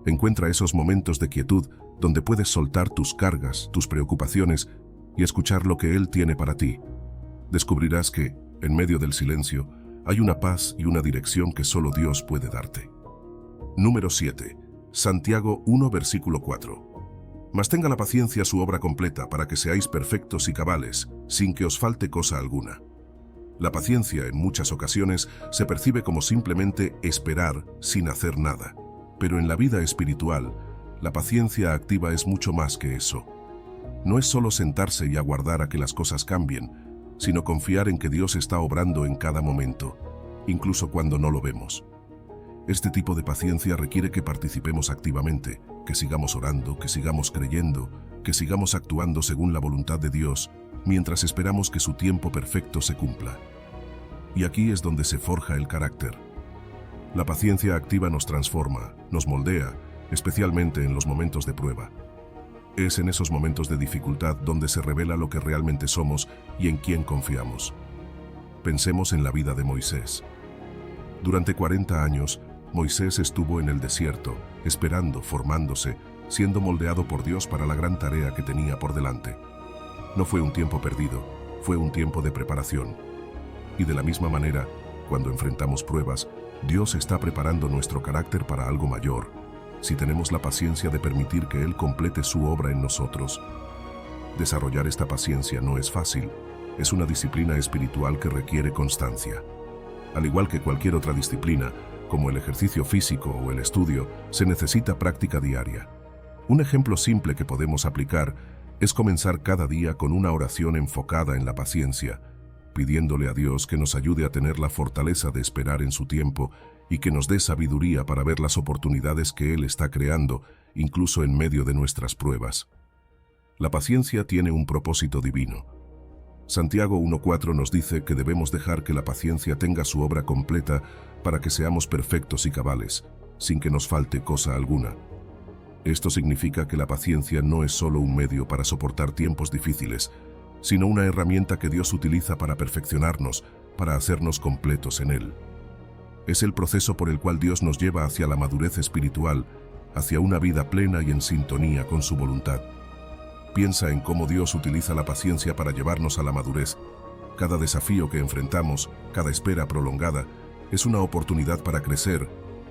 Speaker 1: Encuentra esos momentos de quietud donde puedes soltar tus cargas, tus preocupaciones y escuchar lo que Él tiene para ti. Descubrirás que, en medio del silencio, hay una paz y una dirección que solo Dios puede darte. Número 7. Santiago 1, versículo 4. Mas tenga la paciencia su obra completa para que seáis perfectos y cabales, sin que os falte cosa alguna. La paciencia en muchas ocasiones se percibe como simplemente esperar sin hacer nada. Pero en la vida espiritual, la paciencia activa es mucho más que eso. No es solo sentarse y aguardar a que las cosas cambien, sino confiar en que Dios está obrando en cada momento, incluso cuando no lo vemos. Este tipo de paciencia requiere que participemos activamente, que sigamos orando, que sigamos creyendo, que sigamos actuando según la voluntad de Dios, mientras esperamos que su tiempo perfecto se cumpla. Y aquí es donde se forja el carácter. La paciencia activa nos transforma, nos moldea, especialmente en los momentos de prueba. Es en esos momentos de dificultad donde se revela lo que realmente somos y en quién confiamos. Pensemos en la vida de Moisés. Durante 40 años, Moisés estuvo en el desierto, esperando, formándose, siendo moldeado por Dios para la gran tarea que tenía por delante. No fue un tiempo perdido, fue un tiempo de preparación. Y de la misma manera, cuando enfrentamos pruebas, Dios está preparando nuestro carácter para algo mayor, si tenemos la paciencia de permitir que Él complete su obra en nosotros. Desarrollar esta paciencia no es fácil, es una disciplina espiritual que requiere constancia. Al igual que cualquier otra disciplina, como el ejercicio físico o el estudio, se necesita práctica diaria. Un ejemplo simple que podemos aplicar es comenzar cada día con una oración enfocada en la paciencia, pidiéndole a Dios que nos ayude a tener la fortaleza de esperar en su tiempo y que nos dé sabiduría para ver las oportunidades que Él está creando, incluso en medio de nuestras pruebas. La paciencia tiene un propósito divino. Santiago 1:4 nos dice que debemos dejar que la paciencia tenga su obra completa para que seamos perfectos y cabales, sin que nos falte cosa alguna. Esto significa que la paciencia no es solo un medio para soportar tiempos difíciles, sino una herramienta que Dios utiliza para perfeccionarnos, para hacernos completos en Él. Es el proceso por el cual Dios nos lleva hacia la madurez espiritual, hacia una vida plena y en sintonía con su voluntad. Piensa en cómo Dios utiliza la paciencia para llevarnos a la madurez. Cada desafío que enfrentamos, cada espera prolongada, es una oportunidad para crecer,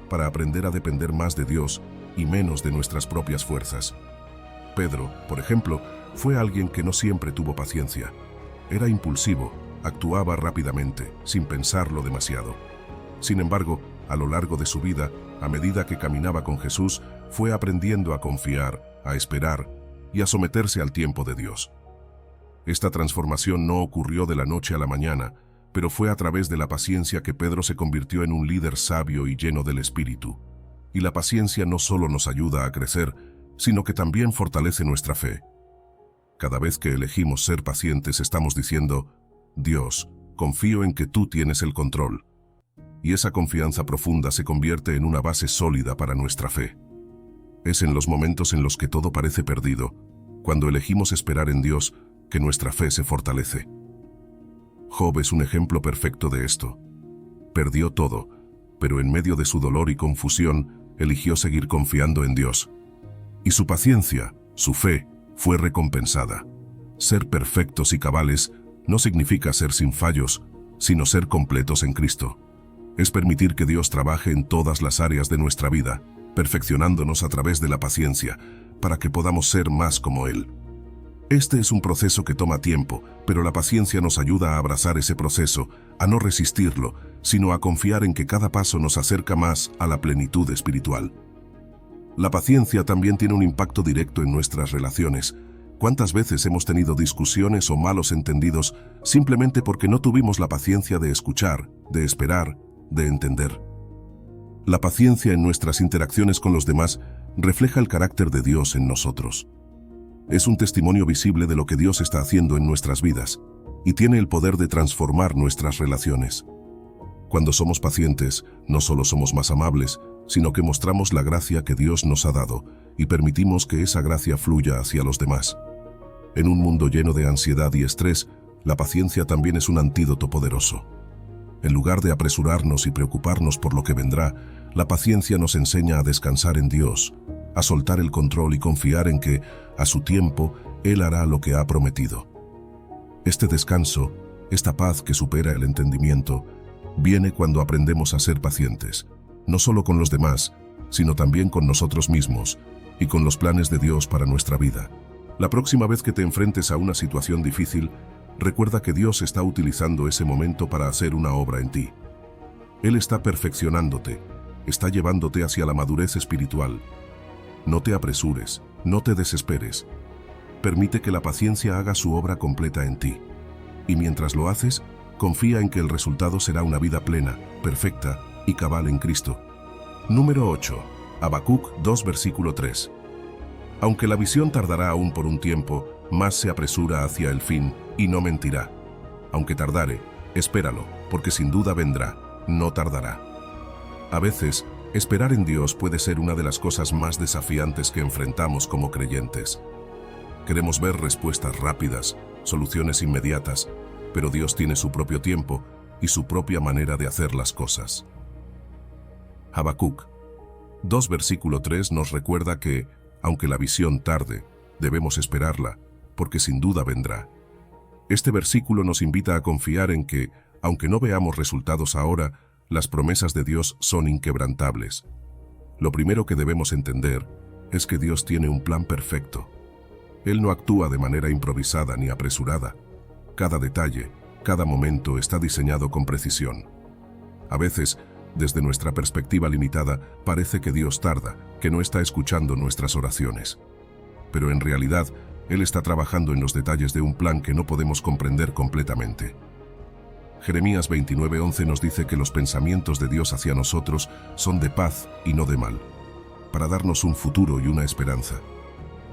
Speaker 1: para aprender a depender más de Dios y menos de nuestras propias fuerzas. Pedro, por ejemplo, fue alguien que no siempre tuvo paciencia. Era impulsivo, actuaba rápidamente, sin pensarlo demasiado. Sin embargo, a lo largo de su vida, a medida que caminaba con Jesús, fue aprendiendo a confiar, a esperar y a someterse al tiempo de Dios. Esta transformación no ocurrió de la noche a la mañana, pero fue a través de la paciencia que Pedro se convirtió en un líder sabio y lleno del Espíritu. Y la paciencia no solo nos ayuda a crecer, sino que también fortalece nuestra fe. Cada vez que elegimos ser pacientes estamos diciendo, Dios, confío en que tú tienes el control. Y esa confianza profunda se convierte en una base sólida para nuestra fe. Es en los momentos en los que todo parece perdido, cuando elegimos esperar en Dios, que nuestra fe se fortalece. Job es un ejemplo perfecto de esto. Perdió todo, pero en medio de su dolor y confusión, eligió seguir confiando en Dios. Y su paciencia, su fe, fue recompensada. Ser perfectos y cabales no significa ser sin fallos, sino ser completos en Cristo. Es permitir que Dios trabaje en todas las áreas de nuestra vida, perfeccionándonos a través de la paciencia, para que podamos ser más como Él. Este es un proceso que toma tiempo, pero la paciencia nos ayuda a abrazar ese proceso, a no resistirlo, sino a confiar en que cada paso nos acerca más a la plenitud espiritual. La paciencia también tiene un impacto directo en nuestras relaciones. ¿Cuántas veces hemos tenido discusiones o malos entendidos simplemente porque no tuvimos la paciencia de escuchar, de esperar, de entender? La paciencia en nuestras interacciones con los demás refleja el carácter de Dios en nosotros. Es un testimonio visible de lo que Dios está haciendo en nuestras vidas y tiene el poder de transformar nuestras relaciones. Cuando somos pacientes, no solo somos más amables, sino que mostramos la gracia que Dios nos ha dado y permitimos que esa gracia fluya hacia los demás. En un mundo lleno de ansiedad y estrés, la paciencia también es un antídoto poderoso. En lugar de apresurarnos y preocuparnos por lo que vendrá, la paciencia nos enseña a descansar en Dios, a soltar el control y confiar en que, a su tiempo, Él hará lo que ha prometido. Este descanso, esta paz que supera el entendimiento, viene cuando aprendemos a ser pacientes, no solo con los demás, sino también con nosotros mismos y con los planes de Dios para nuestra vida. La próxima vez que te enfrentes a una situación difícil, recuerda que Dios está utilizando ese momento para hacer una obra en ti. Él está perfeccionándote, está llevándote hacia la madurez espiritual. No te apresures, no te desesperes. Permite que la paciencia haga su obra completa en ti. Y mientras lo haces, confía en que el resultado será una vida plena, perfecta y cabal en Cristo. Número 8. Habacuc 2 versículo 3. Aunque la visión tardará aún por un tiempo, más se apresura hacia el fin y no mentirá. Aunque tardare, espéralo, porque sin duda vendrá, no tardará. A veces, esperar en Dios puede ser una de las cosas más desafiantes que enfrentamos como creyentes. Queremos ver respuestas rápidas, soluciones inmediatas, pero Dios tiene su propio tiempo y su propia manera de hacer las cosas. Habacuc 2 versículo 3 nos recuerda que, aunque la visión tarde, debemos esperarla, porque sin duda vendrá. Este versículo nos invita a confiar en que, aunque no veamos resultados ahora, las promesas de Dios son inquebrantables. Lo primero que debemos entender es que Dios tiene un plan perfecto. Él no actúa de manera improvisada ni apresurada. Cada detalle, cada momento está diseñado con precisión. A veces, desde nuestra perspectiva limitada, parece que Dios tarda, que no está escuchando nuestras oraciones. Pero en realidad, Él está trabajando en los detalles de un plan que no podemos comprender completamente. Jeremías 29:11 nos dice que los pensamientos de Dios hacia nosotros son de paz y no de mal, para darnos un futuro y una esperanza.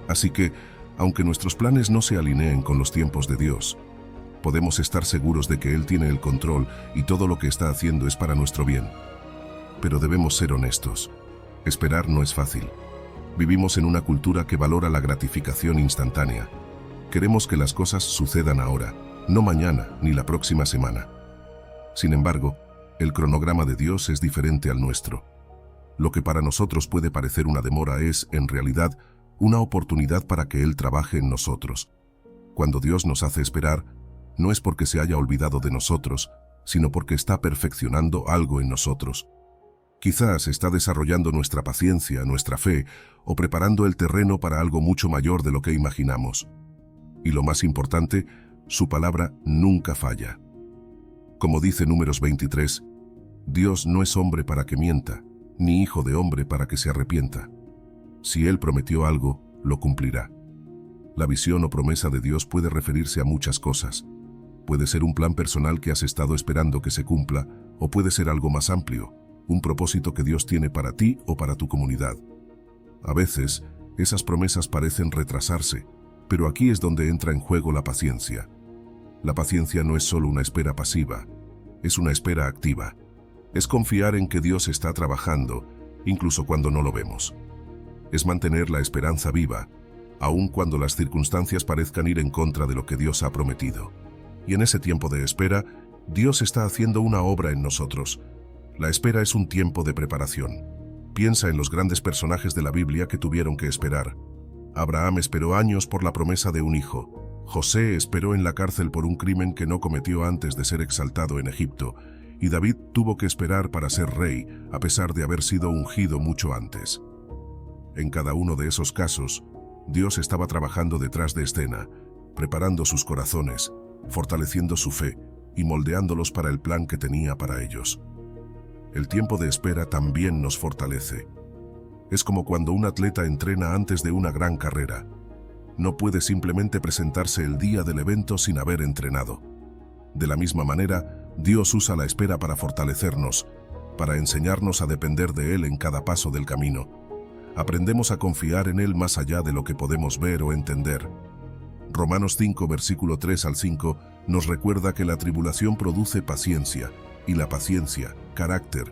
Speaker 1: Así que, aunque nuestros planes no se alineen con los tiempos de Dios, podemos estar seguros de que Él tiene el control y todo lo que está haciendo es para nuestro bien. Pero debemos ser honestos. Esperar no es fácil. Vivimos en una cultura que valora la gratificación instantánea. Queremos que las cosas sucedan ahora, no mañana ni la próxima semana. Sin embargo, el cronograma de Dios es diferente al nuestro. Lo que para nosotros puede parecer una demora es, en realidad, una oportunidad para que Él trabaje en nosotros. Cuando Dios nos hace esperar, no es porque se haya olvidado de nosotros, sino porque está perfeccionando algo en nosotros. Quizás está desarrollando nuestra paciencia, nuestra fe, o preparando el terreno para algo mucho mayor de lo que imaginamos. Y lo más importante, su palabra nunca falla. Como dice Números 23, Dios no es hombre para que mienta, ni hijo de hombre para que se arrepienta. Si Él prometió algo, lo cumplirá. La visión o promesa de Dios puede referirse a muchas cosas. Puede ser un plan personal que has estado esperando que se cumpla, o puede ser algo más amplio, un propósito que Dios tiene para ti o para tu comunidad. A veces, esas promesas parecen retrasarse, pero aquí es donde entra en juego la paciencia. La paciencia no es solo una espera pasiva, es una espera activa. Es confiar en que Dios está trabajando, incluso cuando no lo vemos. Es mantener la esperanza viva, aun cuando las circunstancias parezcan ir en contra de lo que Dios ha prometido. Y en ese tiempo de espera, Dios está haciendo una obra en nosotros. La espera es un tiempo de preparación. Piensa en los grandes personajes de la Biblia que tuvieron que esperar. Abraham esperó años por la promesa de un hijo. José esperó en la cárcel por un crimen que no cometió antes de ser exaltado en Egipto. Y David tuvo que esperar para ser rey, a pesar de haber sido ungido mucho antes. En cada uno de esos casos, Dios estaba trabajando detrás de escena, preparando sus corazones, fortaleciendo su fe y moldeándolos para el plan que tenía para ellos. El tiempo de espera también nos fortalece. Es como cuando un atleta entrena antes de una gran carrera. No puede simplemente presentarse el día del evento sin haber entrenado. De la misma manera, Dios usa la espera para fortalecernos, para enseñarnos a depender de Él en cada paso del camino. Aprendemos a confiar en Él más allá de lo que podemos ver o entender. Romanos 5, versículo 3 al 5, nos recuerda que la tribulación produce paciencia, y la paciencia, carácter,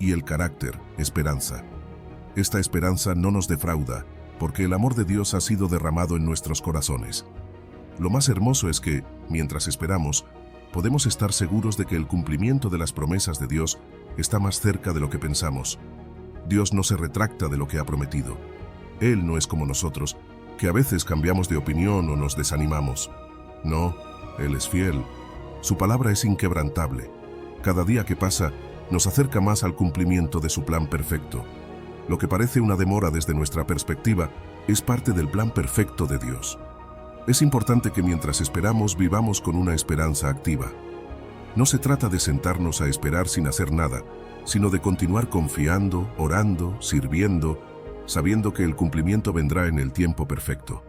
Speaker 1: y el carácter, esperanza. Esta esperanza no nos defrauda, porque el amor de Dios ha sido derramado en nuestros corazones. Lo más hermoso es que, mientras esperamos, podemos estar seguros de que el cumplimiento de las promesas de Dios está más cerca de lo que pensamos. Dios no se retracta de lo que ha prometido. Él no es como nosotros, que a veces cambiamos de opinión o nos desanimamos. No, Él es fiel. Su palabra es inquebrantable. Cada día que pasa, nos acerca más al cumplimiento de su plan perfecto. Lo que parece una demora desde nuestra perspectiva es parte del plan perfecto de Dios. Es importante que mientras esperamos vivamos con una esperanza activa. No se trata de sentarnos a esperar sin hacer nada, sino de continuar confiando, orando, sirviendo, sabiendo que el cumplimiento vendrá en el tiempo perfecto.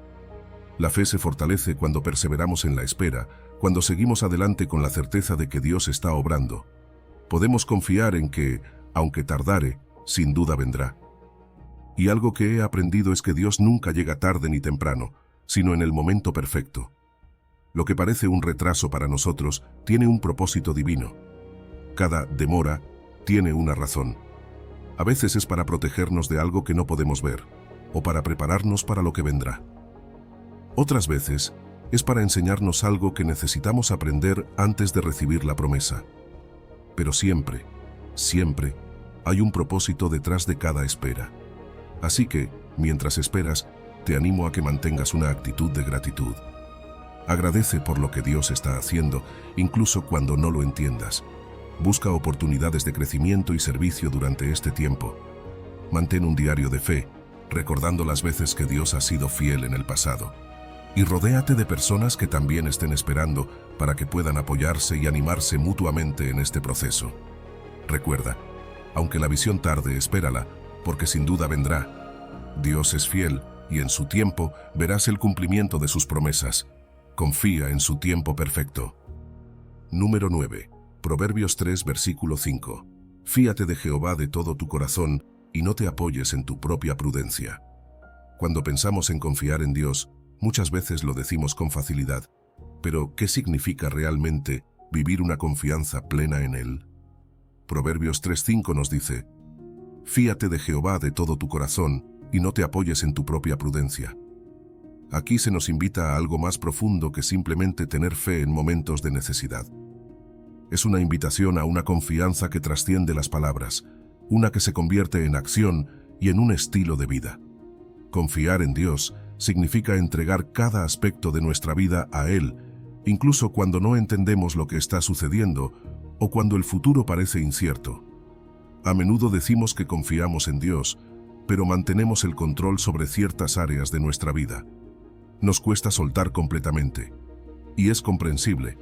Speaker 1: La fe se fortalece cuando perseveramos en la espera, cuando seguimos adelante con la certeza de que Dios está obrando. Podemos confiar en que, aunque tardare, sin duda vendrá. Y algo que he aprendido es que Dios nunca llega tarde ni temprano, sino en el momento perfecto. Lo que parece un retraso para nosotros tiene un propósito divino. Cada demora tiene una razón. A veces es para protegernos de algo que no podemos ver, o para prepararnos para lo que vendrá. Otras veces es para enseñarnos algo que necesitamos aprender antes de recibir la promesa. Pero siempre, siempre, hay un propósito detrás de cada espera. Así que, mientras esperas, te animo a que mantengas una actitud de gratitud. Agradece por lo que Dios está haciendo, incluso cuando no lo entiendas. Busca oportunidades de crecimiento y servicio durante este tiempo. Mantén un diario de fe, recordando las veces que Dios ha sido fiel en el pasado. Y rodéate de personas que también estén esperando para que puedan apoyarse y animarse mutuamente en este proceso. Recuerda, aunque la visión tarde, espérala, porque sin duda vendrá. Dios es fiel y en su tiempo verás el cumplimiento de sus promesas. Confía en su tiempo perfecto. Número 9. Proverbios 3, versículo 5. Fíate de Jehová de todo tu corazón y no te apoyes en tu propia prudencia. Cuando pensamos en confiar en Dios, muchas veces lo decimos con facilidad. Pero, ¿qué significa realmente vivir una confianza plena en Él? Proverbios 3:5 nos dice: Fíate de Jehová de todo tu corazón y no te apoyes en tu propia prudencia. Aquí se nos invita a algo más profundo que simplemente tener fe en momentos de necesidad. Es una invitación a una confianza que trasciende las palabras, una que se convierte en acción y en un estilo de vida. Confiar en Dios significa entregar cada aspecto de nuestra vida a Él, incluso cuando no entendemos lo que está sucediendo o cuando el futuro parece incierto. A menudo decimos que confiamos en Dios, pero mantenemos el control sobre ciertas áreas de nuestra vida. Nos cuesta soltar completamente. Y es comprensible,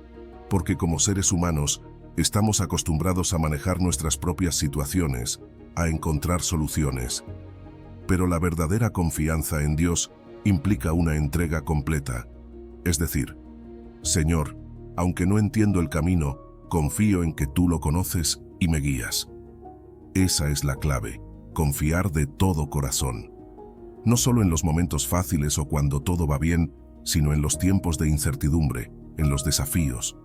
Speaker 1: porque como seres humanos estamos acostumbrados a manejar nuestras propias situaciones, a encontrar soluciones. Pero la verdadera confianza en Dios implica una entrega completa. Es decir, Señor, aunque no entiendo el camino, confío en que tú lo conoces y me guías. Esa es la clave, confiar de todo corazón. No solo en los momentos fáciles o cuando todo va bien, sino en los tiempos de incertidumbre, en los desafíos.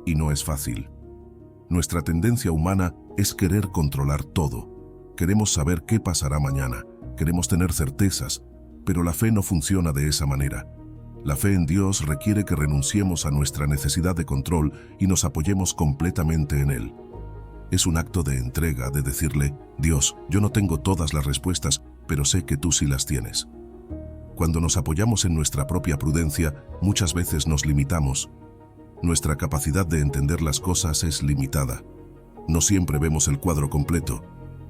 Speaker 1: Y no es fácil. Nuestra tendencia humana es querer controlar todo. Queremos saber qué pasará mañana, queremos tener certezas, pero la fe no funciona de esa manera. La fe en Dios requiere que renunciemos a nuestra necesidad de control y nos apoyemos completamente en Él. Es un acto de entrega, de decirle: Dios, yo no tengo todas las respuestas, pero sé que tú sí las tienes. Cuando nos apoyamos en nuestra propia prudencia, muchas veces nos limitamos. Nuestra capacidad de entender las cosas es limitada. No siempre vemos el cuadro completo,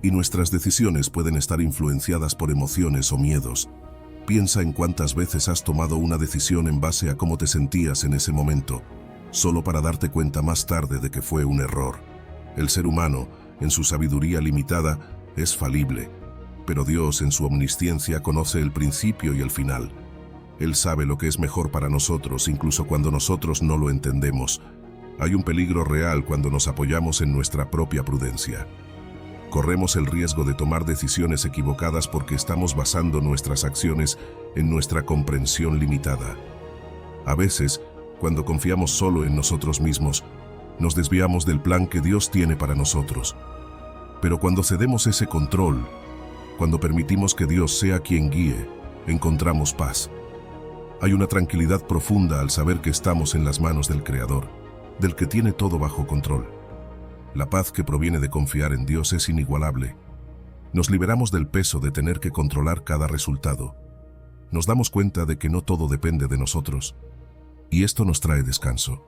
Speaker 1: y nuestras decisiones pueden estar influenciadas por emociones o miedos. Piensa en cuántas veces has tomado una decisión en base a cómo te sentías en ese momento, solo para darte cuenta más tarde de que fue un error. El ser humano, en su sabiduría limitada, es falible, pero Dios, en su omnisciencia, conoce el principio y el final. Él sabe lo que es mejor para nosotros, incluso cuando nosotros no lo entendemos. Hay un peligro real cuando nos apoyamos en nuestra propia prudencia. Corremos el riesgo de tomar decisiones equivocadas porque estamos basando nuestras acciones en nuestra comprensión limitada. A veces, cuando confiamos solo en nosotros mismos, nos desviamos del plan que Dios tiene para nosotros. Pero cuando cedemos ese control, cuando permitimos que Dios sea quien guíe, encontramos paz. Hay una tranquilidad profunda al saber que estamos en las manos del Creador, del que tiene todo bajo control. La paz que proviene de confiar en Dios es inigualable. Nos liberamos del peso de tener que controlar cada resultado. Nos damos cuenta de que no todo depende de nosotros, y esto nos trae descanso.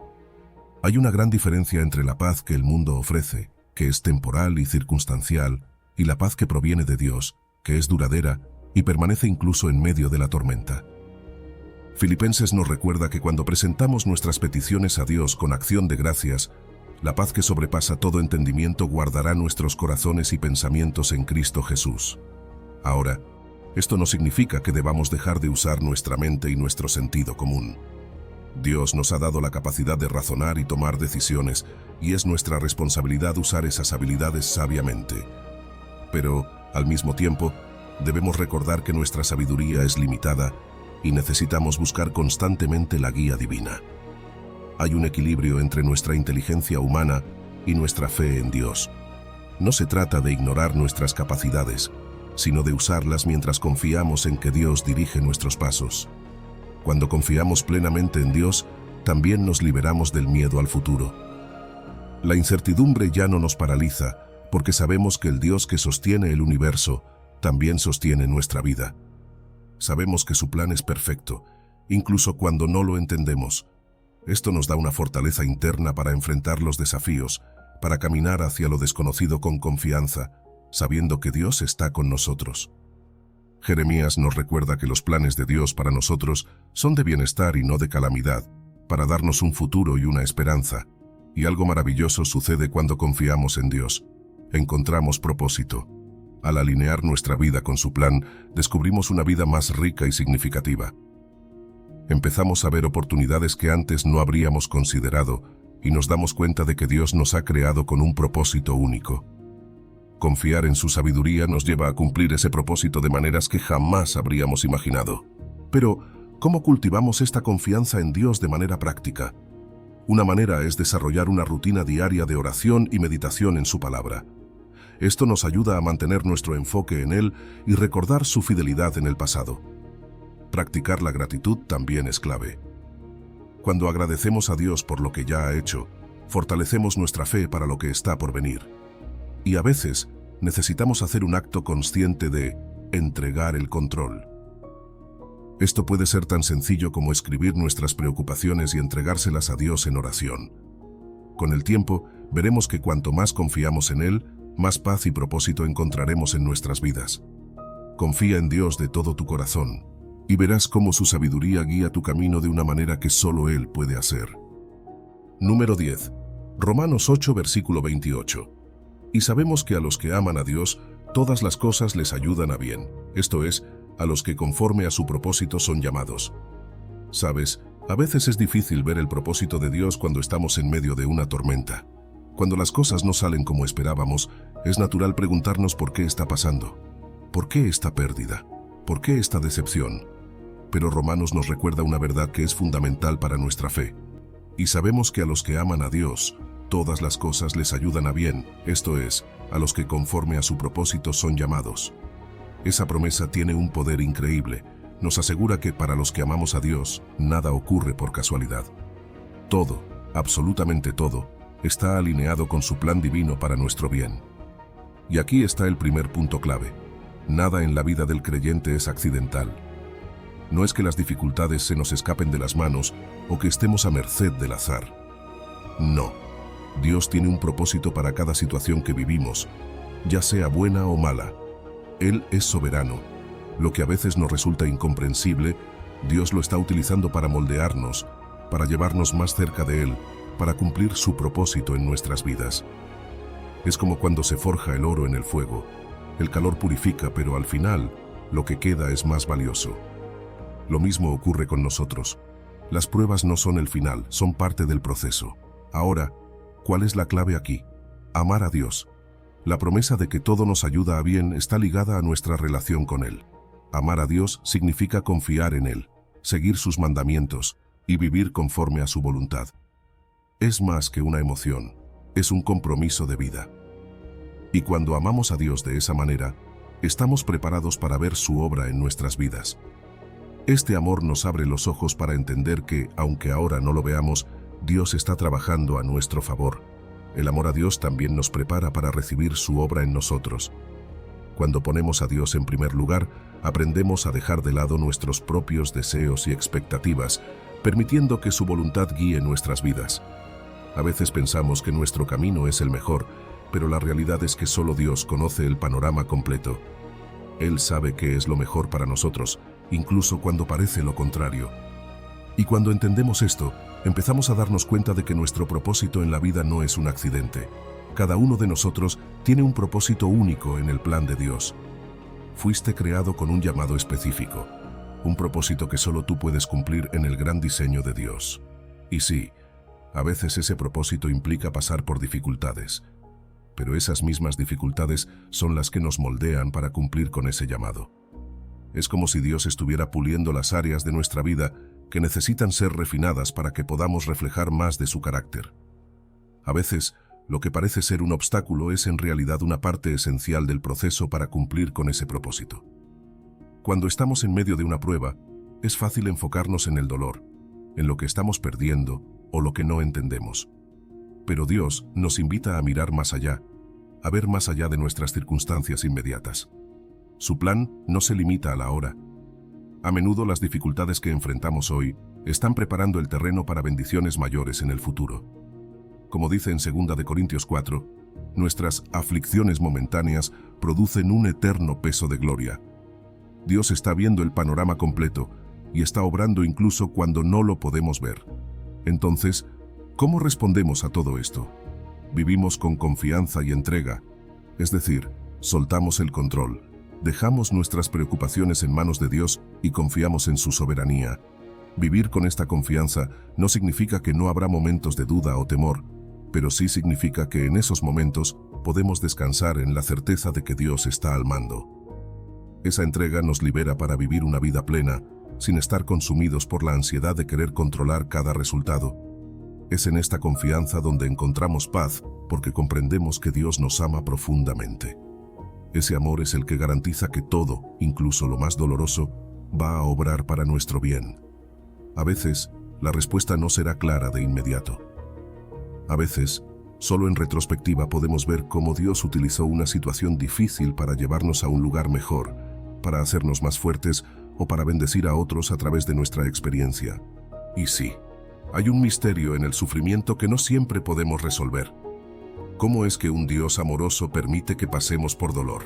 Speaker 1: Hay una gran diferencia entre la paz que el mundo ofrece, que es temporal y circunstancial, y la paz que proviene de Dios, que es duradera y permanece incluso en medio de la tormenta. Filipenses nos recuerda que cuando presentamos nuestras peticiones a Dios con acción de gracias, la paz que sobrepasa todo entendimiento guardará nuestros corazones y pensamientos en Cristo Jesús. Ahora, esto no significa que debamos dejar de usar nuestra mente y nuestro sentido común. Dios nos ha dado la capacidad de razonar y tomar decisiones, y es nuestra responsabilidad usar esas habilidades sabiamente. Pero, al mismo tiempo, debemos recordar que nuestra sabiduría es limitada y necesitamos buscar constantemente la guía divina. Hay un equilibrio entre nuestra inteligencia humana y nuestra fe en Dios. No se trata de ignorar nuestras capacidades, sino de usarlas mientras confiamos en que Dios dirige nuestros pasos. Cuando confiamos plenamente en Dios, también nos liberamos del miedo al futuro. La incertidumbre ya no nos paraliza, porque sabemos que el Dios que sostiene el universo también sostiene nuestra vida. Sabemos que su plan es perfecto, incluso cuando no lo entendemos. Esto nos da una fortaleza interna para enfrentar los desafíos, para caminar hacia lo desconocido con confianza, sabiendo que Dios está con nosotros. Jeremías nos recuerda que los planes de Dios para nosotros son de bienestar y no de calamidad, para darnos un futuro y una esperanza. Y algo maravilloso sucede cuando confiamos en Dios. Encontramos propósito. Al alinear nuestra vida con su plan, descubrimos una vida más rica y significativa. Empezamos a ver oportunidades que antes no habríamos considerado y nos damos cuenta de que Dios nos ha creado con un propósito único. Confiar en su sabiduría nos lleva a cumplir ese propósito de maneras que jamás habríamos imaginado. Pero, ¿cómo cultivamos esta confianza en Dios de manera práctica? Una manera es desarrollar una rutina diaria de oración y meditación en su palabra. Esto nos ayuda a mantener nuestro enfoque en Él y recordar su fidelidad en el pasado. Practicar la gratitud también es clave. Cuando agradecemos a Dios por lo que ya ha hecho, fortalecemos nuestra fe para lo que está por venir. Y a veces necesitamos hacer un acto consciente de entregar el control. Esto puede ser tan sencillo como escribir nuestras preocupaciones y entregárselas a Dios en oración. Con el tiempo, veremos que cuanto más confiamos en Él, más paz y propósito encontraremos en nuestras vidas. Confía en Dios de todo tu corazón, y verás cómo su sabiduría guía tu camino de una manera que solo Él puede hacer. Número 10. Romanos 8, versículo 28. Y sabemos que a los que aman a Dios, todas las cosas les ayudan a bien, esto es, a los que conforme a su propósito son llamados. ¿Sabes? A veces es difícil ver el propósito de Dios cuando estamos en medio de una tormenta. Cuando las cosas no salen como esperábamos, es natural preguntarnos por qué está pasando. ¿Por qué esta pérdida? ¿Por qué esta decepción? Pero Romanos nos recuerda una verdad que es fundamental para nuestra fe. Y sabemos que a los que aman a Dios, todas las cosas les ayudan a bien, esto es, a los que conforme a su propósito son llamados. Esa promesa tiene un poder increíble. Nos asegura que para los que amamos a Dios, nada ocurre por casualidad. Todo, absolutamente todo, está alineado con su plan divino para nuestro bien. Y aquí está el primer punto clave. Nada en la vida del creyente es accidental. No es que las dificultades se nos escapen de las manos o que estemos a merced del azar. No. Dios tiene un propósito para cada situación que vivimos, ya sea buena o mala. Él es soberano. Lo que a veces nos resulta incomprensible, Dios lo está utilizando para moldearnos, para llevarnos más cerca de Él, para cumplir su propósito en nuestras vidas. Es como cuando se forja el oro en el fuego. El calor purifica, pero al final, lo que queda es más valioso. Lo mismo ocurre con nosotros. Las pruebas no son el final, son parte del proceso. Ahora, ¿cuál es la clave aquí? Amar a Dios. La promesa de que todo nos ayuda a bien está ligada a nuestra relación con Él. Amar a Dios significa confiar en Él, seguir sus mandamientos y vivir conforme a su voluntad. Es más que una emoción, es un compromiso de vida. Y cuando amamos a Dios de esa manera, estamos preparados para ver su obra en nuestras vidas. Este amor nos abre los ojos para entender que, aunque ahora no lo veamos, Dios está trabajando a nuestro favor. El amor a Dios también nos prepara para recibir su obra en nosotros. Cuando ponemos a Dios en primer lugar, aprendemos a dejar de lado nuestros propios deseos y expectativas, permitiendo que su voluntad guíe nuestras vidas. A veces pensamos que nuestro camino es el mejor, pero la realidad es que solo Dios conoce el panorama completo. Él sabe qué es lo mejor para nosotros, incluso cuando parece lo contrario. Y cuando entendemos esto, empezamos a darnos cuenta de que nuestro propósito en la vida no es un accidente. Cada uno de nosotros tiene un propósito único en el plan de Dios. Fuiste creado con un llamado específico, un propósito que solo tú puedes cumplir en el gran diseño de Dios. Y sí, a veces ese propósito implica pasar por dificultades, pero esas mismas dificultades son las que nos moldean para cumplir con ese llamado. Es como si Dios estuviera puliendo las áreas de nuestra vida que necesitan ser refinadas para que podamos reflejar más de su carácter. A veces, Lo que parece ser un obstáculo es en realidad una parte esencial del proceso para cumplir con ese propósito. Cuando estamos en medio de una prueba, es fácil enfocarnos en el dolor, en lo que estamos perdiendo o lo que no entendemos. Pero Dios nos invita a mirar más allá, a ver más allá de nuestras circunstancias inmediatas. Su plan no se limita a la hora. A menudo las dificultades que enfrentamos hoy están preparando el terreno para bendiciones mayores en el futuro. Como dice en 2 de Corintios 4, nuestras aflicciones momentáneas producen un eterno peso de gloria. Dios está viendo el panorama completo y está obrando incluso cuando no lo podemos ver. Entonces, ¿cómo respondemos a todo esto? Vivimos con confianza y entrega, es decir, soltamos el control, dejamos nuestras preocupaciones en manos de Dios y confiamos en su soberanía. Vivir con esta confianza no significa que no habrá momentos de duda o temor, pero sí significa que en esos momentos podemos descansar en la certeza de que Dios está al mando. Esa entrega nos libera para vivir una vida plena, sin estar consumidos por la ansiedad de querer controlar cada resultado. Es en esta confianza donde encontramos paz, porque comprendemos que Dios nos ama profundamente. Ese amor es el que garantiza que todo, incluso lo más doloroso, va a obrar para nuestro bien. A veces, la respuesta no será clara de inmediato. A veces, solo en retrospectiva podemos ver cómo Dios utilizó una situación difícil para llevarnos a un lugar mejor, para hacernos más fuertes o para bendecir a otros a través de nuestra experiencia. Y sí, hay un misterio en el sufrimiento que no siempre podemos resolver. ¿Cómo es que un Dios amoroso permite que pasemos por dolor?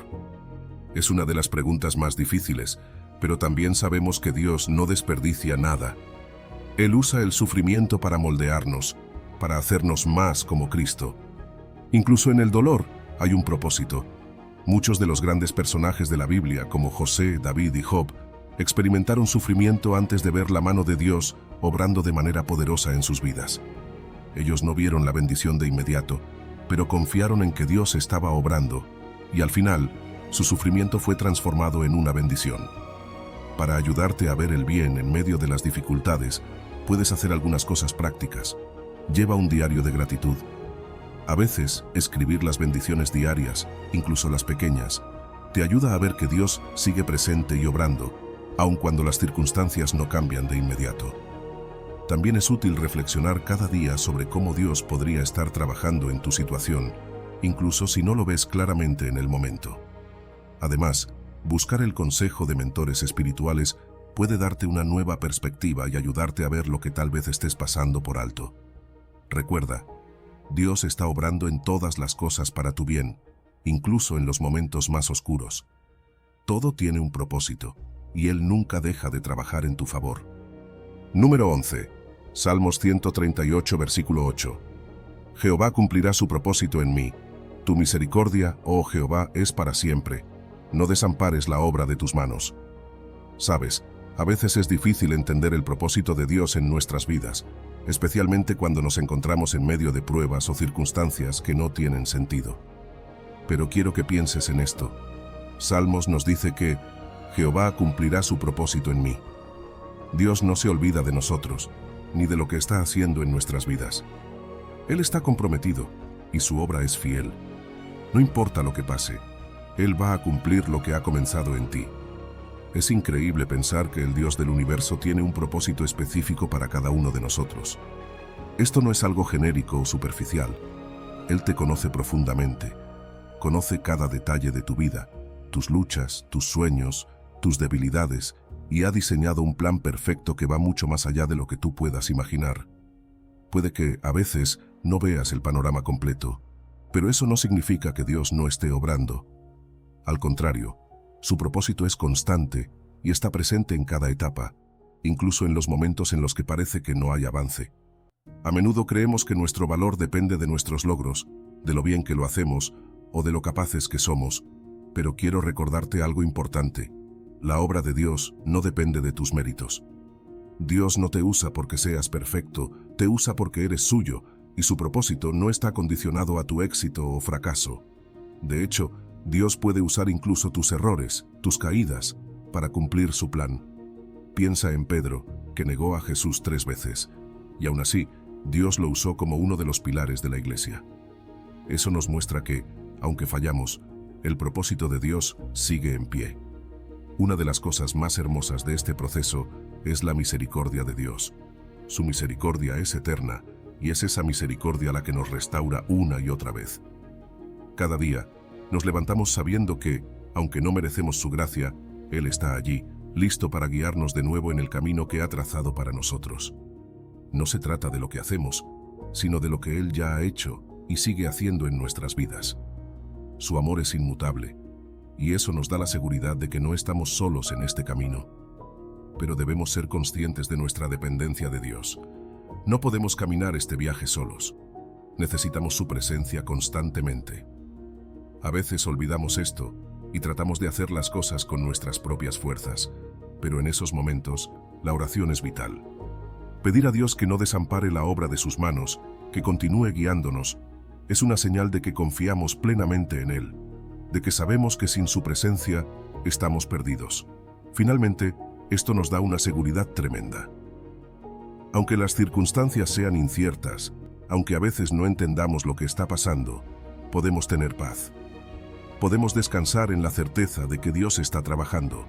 Speaker 1: Es una de las preguntas más difíciles, pero también sabemos que Dios no desperdicia nada. Él usa el sufrimiento para moldearnos, para hacernos más como Cristo. Incluso en el dolor hay un propósito. Muchos de los grandes personajes de la Biblia, como José, David y Job, experimentaron sufrimiento antes de ver la mano de Dios obrando de manera poderosa en sus vidas. Ellos no vieron la bendición de inmediato, pero confiaron en que Dios estaba obrando, y al final, su sufrimiento fue transformado en una bendición. Para ayudarte a ver el bien en medio de las dificultades, puedes hacer algunas cosas prácticas. Lleva un diario de gratitud. A veces, escribir las bendiciones diarias, incluso las pequeñas, te ayuda a ver que Dios sigue presente y obrando, aun cuando las circunstancias no cambian de inmediato. También es útil reflexionar cada día sobre cómo Dios podría estar trabajando en tu situación, incluso si no lo ves claramente en el momento. Además, buscar el consejo de mentores espirituales puede darte una nueva perspectiva y ayudarte a ver lo que tal vez estés pasando por alto. Recuerda, Dios está obrando en todas las cosas para tu bien, incluso en los momentos más oscuros. Todo tiene un propósito, y Él nunca deja de trabajar en tu favor. Número 11. Salmos 138, versículo 8. Jehová cumplirá su propósito en mí. Tu misericordia, oh Jehová, es para siempre. No desampares la obra de tus manos. Sabes, a veces es difícil entender el propósito de Dios en nuestras vidas, especialmente cuando nos encontramos en medio de pruebas o circunstancias que no tienen sentido. Pero quiero que pienses en esto. Salmos nos dice que Jehová cumplirá su propósito en mí. Dios no se olvida de nosotros, ni de lo que está haciendo en nuestras vidas. Él está comprometido, y su obra es fiel. No importa lo que pase, Él va a cumplir lo que ha comenzado en ti. Es increíble pensar que el Dios del universo tiene un propósito específico para cada uno de nosotros. Esto no es algo genérico o superficial. Él te conoce profundamente. Conoce cada detalle de tu vida, tus luchas, tus sueños, tus debilidades, y ha diseñado un plan perfecto que va mucho más allá de lo que tú puedas imaginar. Puede que, a veces, no veas el panorama completo, pero eso no significa que Dios no esté obrando. Al contrario, su propósito es constante y está presente en cada etapa, incluso en los momentos en los que parece que no hay avance. A menudo creemos que nuestro valor depende de nuestros logros, de lo bien que lo hacemos o de lo capaces que somos, pero quiero recordarte algo importante. La obra de Dios no depende de tus méritos. Dios no te usa porque seas perfecto, te usa porque eres suyo, y su propósito no está condicionado a tu éxito o fracaso. De hecho, Dios puede usar incluso tus errores, tus caídas, para cumplir su plan. Piensa en Pedro, que negó a Jesús 3 veces, y aún así, Dios lo usó como uno de los pilares de la iglesia. Eso nos muestra que, aunque fallamos, el propósito de Dios sigue en pie. Una de las cosas más hermosas de este proceso es la misericordia de Dios. Su misericordia es eterna, y es esa misericordia la que nos restaura una y otra vez. Cada día, nos levantamos sabiendo que, aunque no merecemos su gracia, Él está allí, listo para guiarnos de nuevo en el camino que ha trazado para nosotros. No se trata de lo que hacemos, sino de lo que Él ya ha hecho y sigue haciendo en nuestras vidas. Su amor es inmutable, y eso nos da la seguridad de que no estamos solos en este camino. Pero debemos ser conscientes de nuestra dependencia de Dios. No podemos caminar este viaje solos. Necesitamos su presencia constantemente. A veces olvidamos esto y tratamos de hacer las cosas con nuestras propias fuerzas, pero en esos momentos, la oración es vital. Pedir a Dios que no desampare la obra de sus manos, que continúe guiándonos, es una señal de que confiamos plenamente en Él, de que sabemos que sin su presencia estamos perdidos. Finalmente, esto nos da una seguridad tremenda. Aunque las circunstancias sean inciertas, aunque a veces no entendamos lo que está pasando, podemos tener paz. Podemos descansar en la certeza de que Dios está trabajando,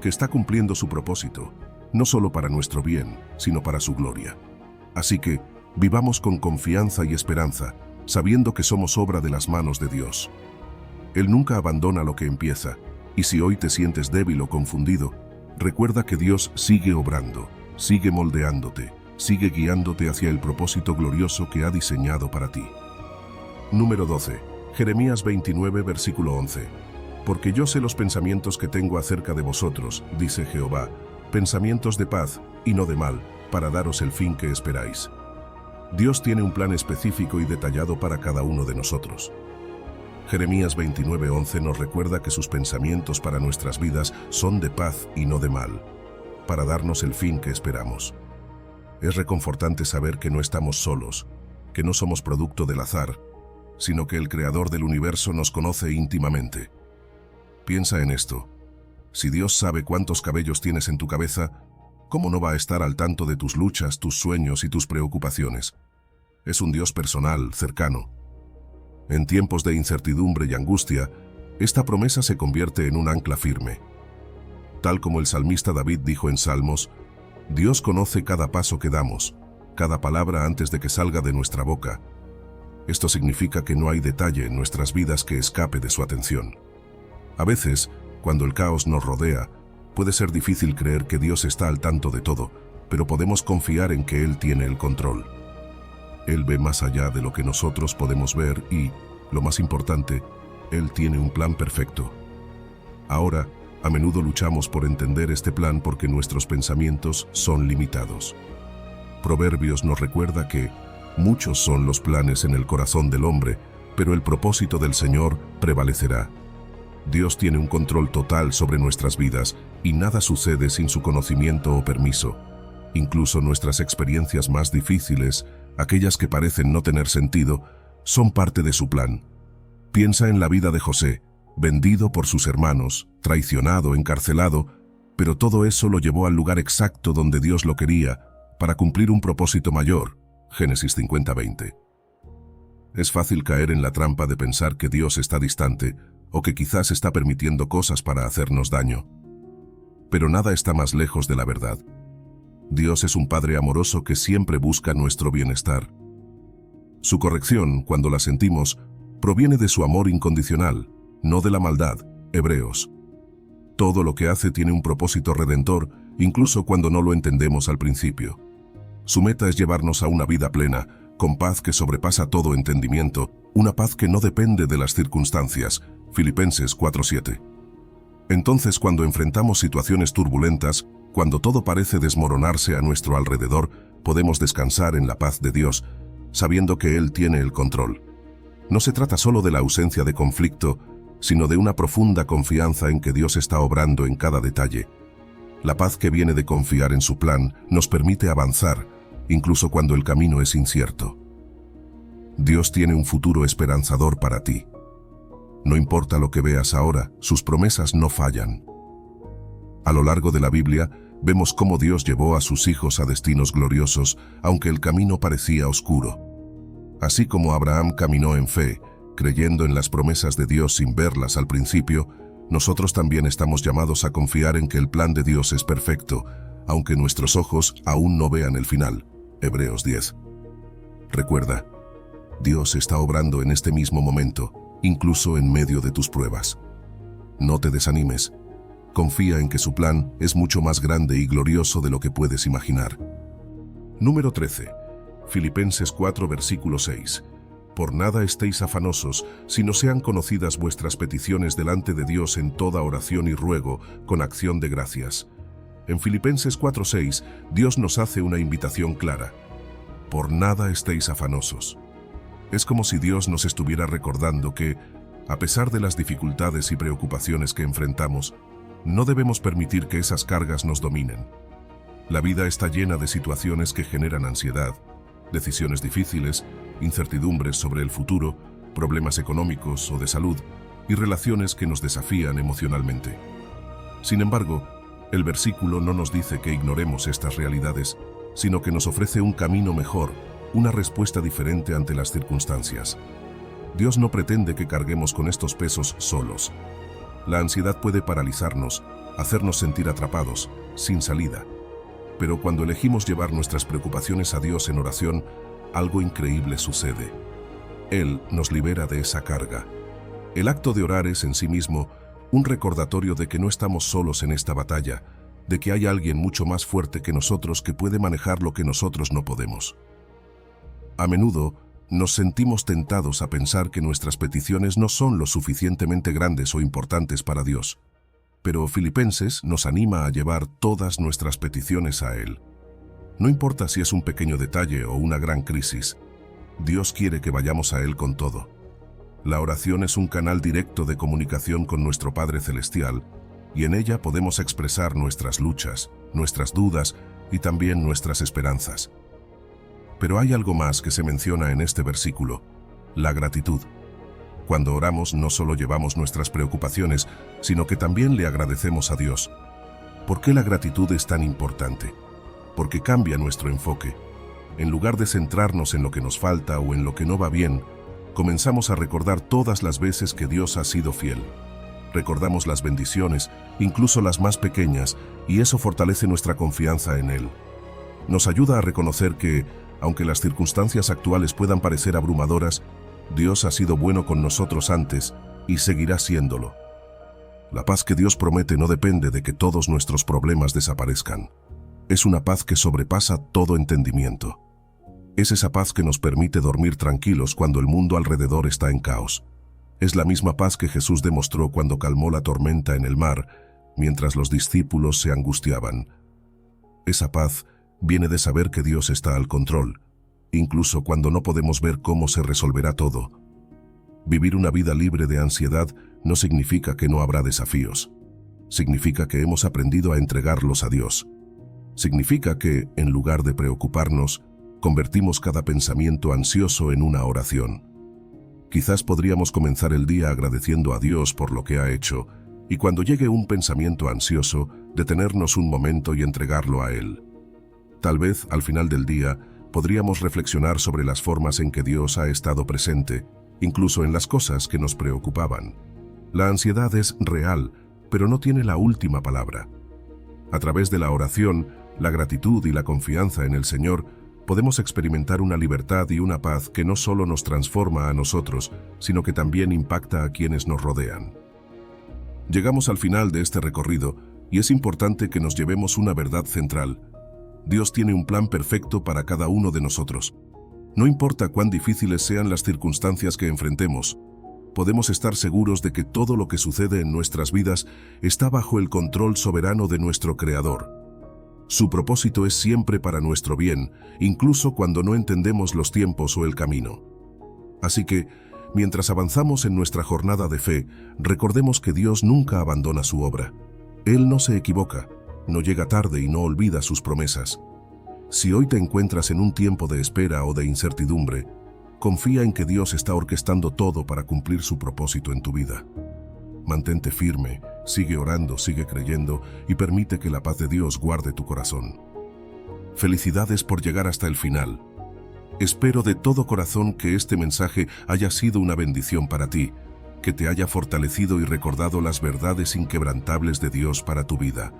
Speaker 1: que está cumpliendo su propósito, no solo para nuestro bien, sino para su gloria. Así que, vivamos con confianza y esperanza, sabiendo que somos obra de las manos de Dios. Él nunca abandona lo que empieza, y si hoy te sientes débil o confundido, recuerda que Dios sigue obrando, sigue moldeándote, sigue guiándote hacia el propósito glorioso que ha diseñado para ti. Número 12. Jeremías 29, versículo 11. Porque yo sé los pensamientos que tengo acerca de vosotros, dice Jehová, pensamientos de paz y no de mal, para daros el fin que esperáis. Dios tiene un plan específico y detallado para cada uno de nosotros. Jeremías 29:11 nos recuerda que sus pensamientos para nuestras vidas son de paz y no de mal, para darnos el fin que esperamos. Es reconfortante saber que no estamos solos, que no somos producto del azar, sino que el Creador del universo nos conoce íntimamente. Piensa en esto. Si Dios sabe cuántos cabellos tienes en tu cabeza, ¿cómo no va a estar al tanto de tus luchas, tus sueños y tus preocupaciones? Es un Dios personal, cercano. En tiempos de incertidumbre y angustia, esta promesa se convierte en un ancla firme. Tal como el salmista David dijo en Salmos, Dios conoce cada paso que damos, cada palabra antes de que salga de nuestra boca. Esto significa que no hay detalle en nuestras vidas que escape de su atención. A veces, cuando el caos nos rodea, puede ser difícil creer que Dios está al tanto de todo, pero podemos confiar en que Él tiene el control. Él ve más allá de lo que nosotros podemos ver y, lo más importante, Él tiene un plan perfecto. Ahora, a menudo luchamos por entender este plan porque nuestros pensamientos son limitados. Proverbios nos recuerda que muchos son los planes en el corazón del hombre, pero el propósito del Señor prevalecerá. Dios tiene un control total sobre nuestras vidas y nada sucede sin su conocimiento o permiso. Incluso nuestras experiencias más difíciles, aquellas que parecen no tener sentido, son parte de su plan. Piensa en la vida de José, vendido por sus hermanos, traicionado, encarcelado, pero todo eso lo llevó al lugar exacto donde Dios lo quería, para cumplir un propósito mayor. Génesis 50:20. Es fácil caer en la trampa de pensar que Dios está distante o que quizás está permitiendo cosas para hacernos daño. Pero nada está más lejos de la verdad. Dios es un Padre amoroso que siempre busca nuestro bienestar. Su corrección, cuando la sentimos, proviene de su amor incondicional, no de la maldad. Hebreos. Todo lo que hace tiene un propósito redentor, incluso cuando no lo entendemos al principio. Su meta es llevarnos a una vida plena, con paz que sobrepasa todo entendimiento, una paz que no depende de las circunstancias. Filipenses 4:7. Entonces, cuando enfrentamos situaciones turbulentas, cuando todo parece desmoronarse a nuestro alrededor, podemos descansar en la paz de Dios, sabiendo que Él tiene el control. No se trata solo de la ausencia de conflicto, sino de una profunda confianza en que Dios está obrando en cada detalle. La paz que viene de confiar en su plan nos permite avanzar, incluso cuando el camino es incierto. Dios tiene un futuro esperanzador para ti. No importa lo que veas ahora, sus promesas no fallan. A lo largo de la Biblia, vemos cómo Dios llevó a sus hijos a destinos gloriosos, aunque el camino parecía oscuro. Así como Abraham caminó en fe, Creyendo en las promesas de Dios sin verlas al principio, nosotros también estamos llamados a confiar en que el plan de Dios es perfecto, aunque nuestros ojos aún no vean el final. Hebreos 10. Recuerda, Dios está obrando en este mismo momento, incluso en medio de tus pruebas. No te desanimes. Confía en que su plan es mucho más grande y glorioso de lo que puedes imaginar. Número 13. Filipenses 4, versículo 6. Por nada estéis afanosos, sino sean conocidas vuestras peticiones delante de Dios en toda oración y ruego, con acción de gracias. En Filipenses 4:6, Dios nos hace una invitación clara. Por nada estéis afanosos. Es como si Dios nos estuviera recordando que, a pesar de las dificultades y preocupaciones que enfrentamos, no debemos permitir que esas cargas nos dominen. La vida está llena de situaciones que generan ansiedad, decisiones difíciles, incertidumbres sobre el futuro, problemas económicos o de salud y relaciones que nos desafían emocionalmente. Sin embargo, el versículo no nos dice que ignoremos estas realidades, sino que nos ofrece un camino mejor, una respuesta diferente ante las circunstancias. Dios no pretende que carguemos con estos pesos solos. La ansiedad puede paralizarnos, hacernos sentir atrapados, sin salida. Pero cuando elegimos llevar nuestras preocupaciones a Dios en oración, algo increíble sucede. Él nos libera de esa carga. El acto de orar es en sí mismo un recordatorio de que no estamos solos en esta batalla, de que hay alguien mucho más fuerte que nosotros que puede manejar lo que nosotros no podemos. A menudo, nos sentimos tentados a pensar que nuestras peticiones no son lo suficientemente grandes o importantes para Dios. Pero Filipenses nos anima a llevar todas nuestras peticiones a Él. No importa si es un pequeño detalle o una gran crisis, Dios quiere que vayamos a Él con todo. La oración es un canal directo de comunicación con nuestro Padre Celestial, y en ella podemos expresar nuestras luchas, nuestras dudas y también nuestras esperanzas. Pero hay algo más que se menciona en este versículo: la gratitud. Cuando oramos no solo llevamos nuestras preocupaciones, sino que también le agradecemos a Dios. ¿Por qué la gratitud es tan importante? Porque cambia nuestro enfoque. En lugar de centrarnos en lo que nos falta o en lo que no va bien, comenzamos a recordar todas las veces que Dios ha sido fiel. Recordamos las bendiciones, incluso las más pequeñas, y eso fortalece nuestra confianza en Él. Nos ayuda a reconocer que, aunque las circunstancias actuales puedan parecer abrumadoras, Dios ha sido bueno con nosotros antes y seguirá siéndolo. La paz que Dios promete no depende de que todos nuestros problemas desaparezcan. Es una paz que sobrepasa todo entendimiento. Es esa paz que nos permite dormir tranquilos cuando el mundo alrededor está en caos. Es la misma paz que Jesús demostró cuando calmó la tormenta en el mar, mientras los discípulos se angustiaban. Esa paz viene de saber que Dios está al control, incluso cuando no podemos ver cómo se resolverá todo. Vivir una vida libre de ansiedad no significa que no habrá desafíos. Significa que hemos aprendido a entregarlos a Dios. Significa que, en lugar de preocuparnos, convertimos cada pensamiento ansioso en una oración. Quizás podríamos comenzar el día agradeciendo a Dios por lo que ha hecho, y cuando llegue un pensamiento ansioso, detenernos un momento y entregarlo a Él. Tal vez, al final del día, podríamos reflexionar sobre las formas en que Dios ha estado presente, incluso en las cosas que nos preocupaban. La ansiedad es real, pero no tiene la última palabra. A través de la oración, la gratitud y la confianza en el Señor, podemos experimentar una libertad y una paz que no solo nos transforma a nosotros, sino que también impacta a quienes nos rodean. Llegamos al final de este recorrido, y es importante que nos llevemos una verdad central. Dios tiene un plan perfecto para cada uno de nosotros. No importa cuán difíciles sean las circunstancias que enfrentemos, podemos estar seguros de que todo lo que sucede en nuestras vidas está bajo el control soberano de nuestro Creador. Su propósito es siempre para nuestro bien, incluso cuando no entendemos los tiempos o el camino. Así que, mientras avanzamos en nuestra jornada de fe, recordemos que Dios nunca abandona su obra. Él no se equivoca, no llega tarde y no olvida sus promesas. Si hoy te encuentras en un tiempo de espera o de incertidumbre, confía en que Dios está orquestando todo para cumplir su propósito en tu vida. Mantente firme, sigue orando, sigue creyendo y permite que la paz de Dios guarde tu corazón. Felicidades por llegar hasta el final. Espero de todo corazón que este mensaje haya sido una bendición para ti, que te haya fortalecido y recordado las verdades inquebrantables de Dios para tu vida.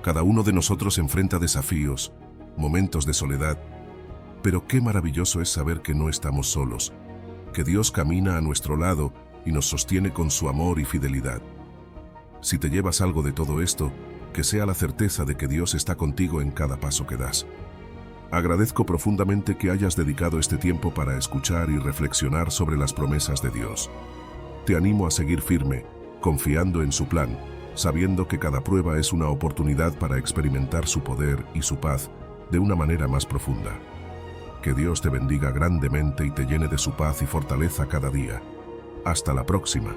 Speaker 1: Cada uno de nosotros enfrenta desafíos, momentos de soledad, pero qué maravilloso es saber que no estamos solos, que Dios camina a nuestro lado y nos sostiene con su amor y fidelidad. Si te llevas algo de todo esto, que sea la certeza de que Dios está contigo en cada paso que das. Agradezco profundamente que hayas dedicado este tiempo para escuchar y reflexionar sobre las promesas de Dios. Te animo a seguir firme, confiando en su plan, sabiendo que cada prueba es una oportunidad para experimentar su poder y su paz de una manera más profunda. Que Dios te bendiga grandemente y te llene de su paz y fortaleza cada día. Hasta la próxima.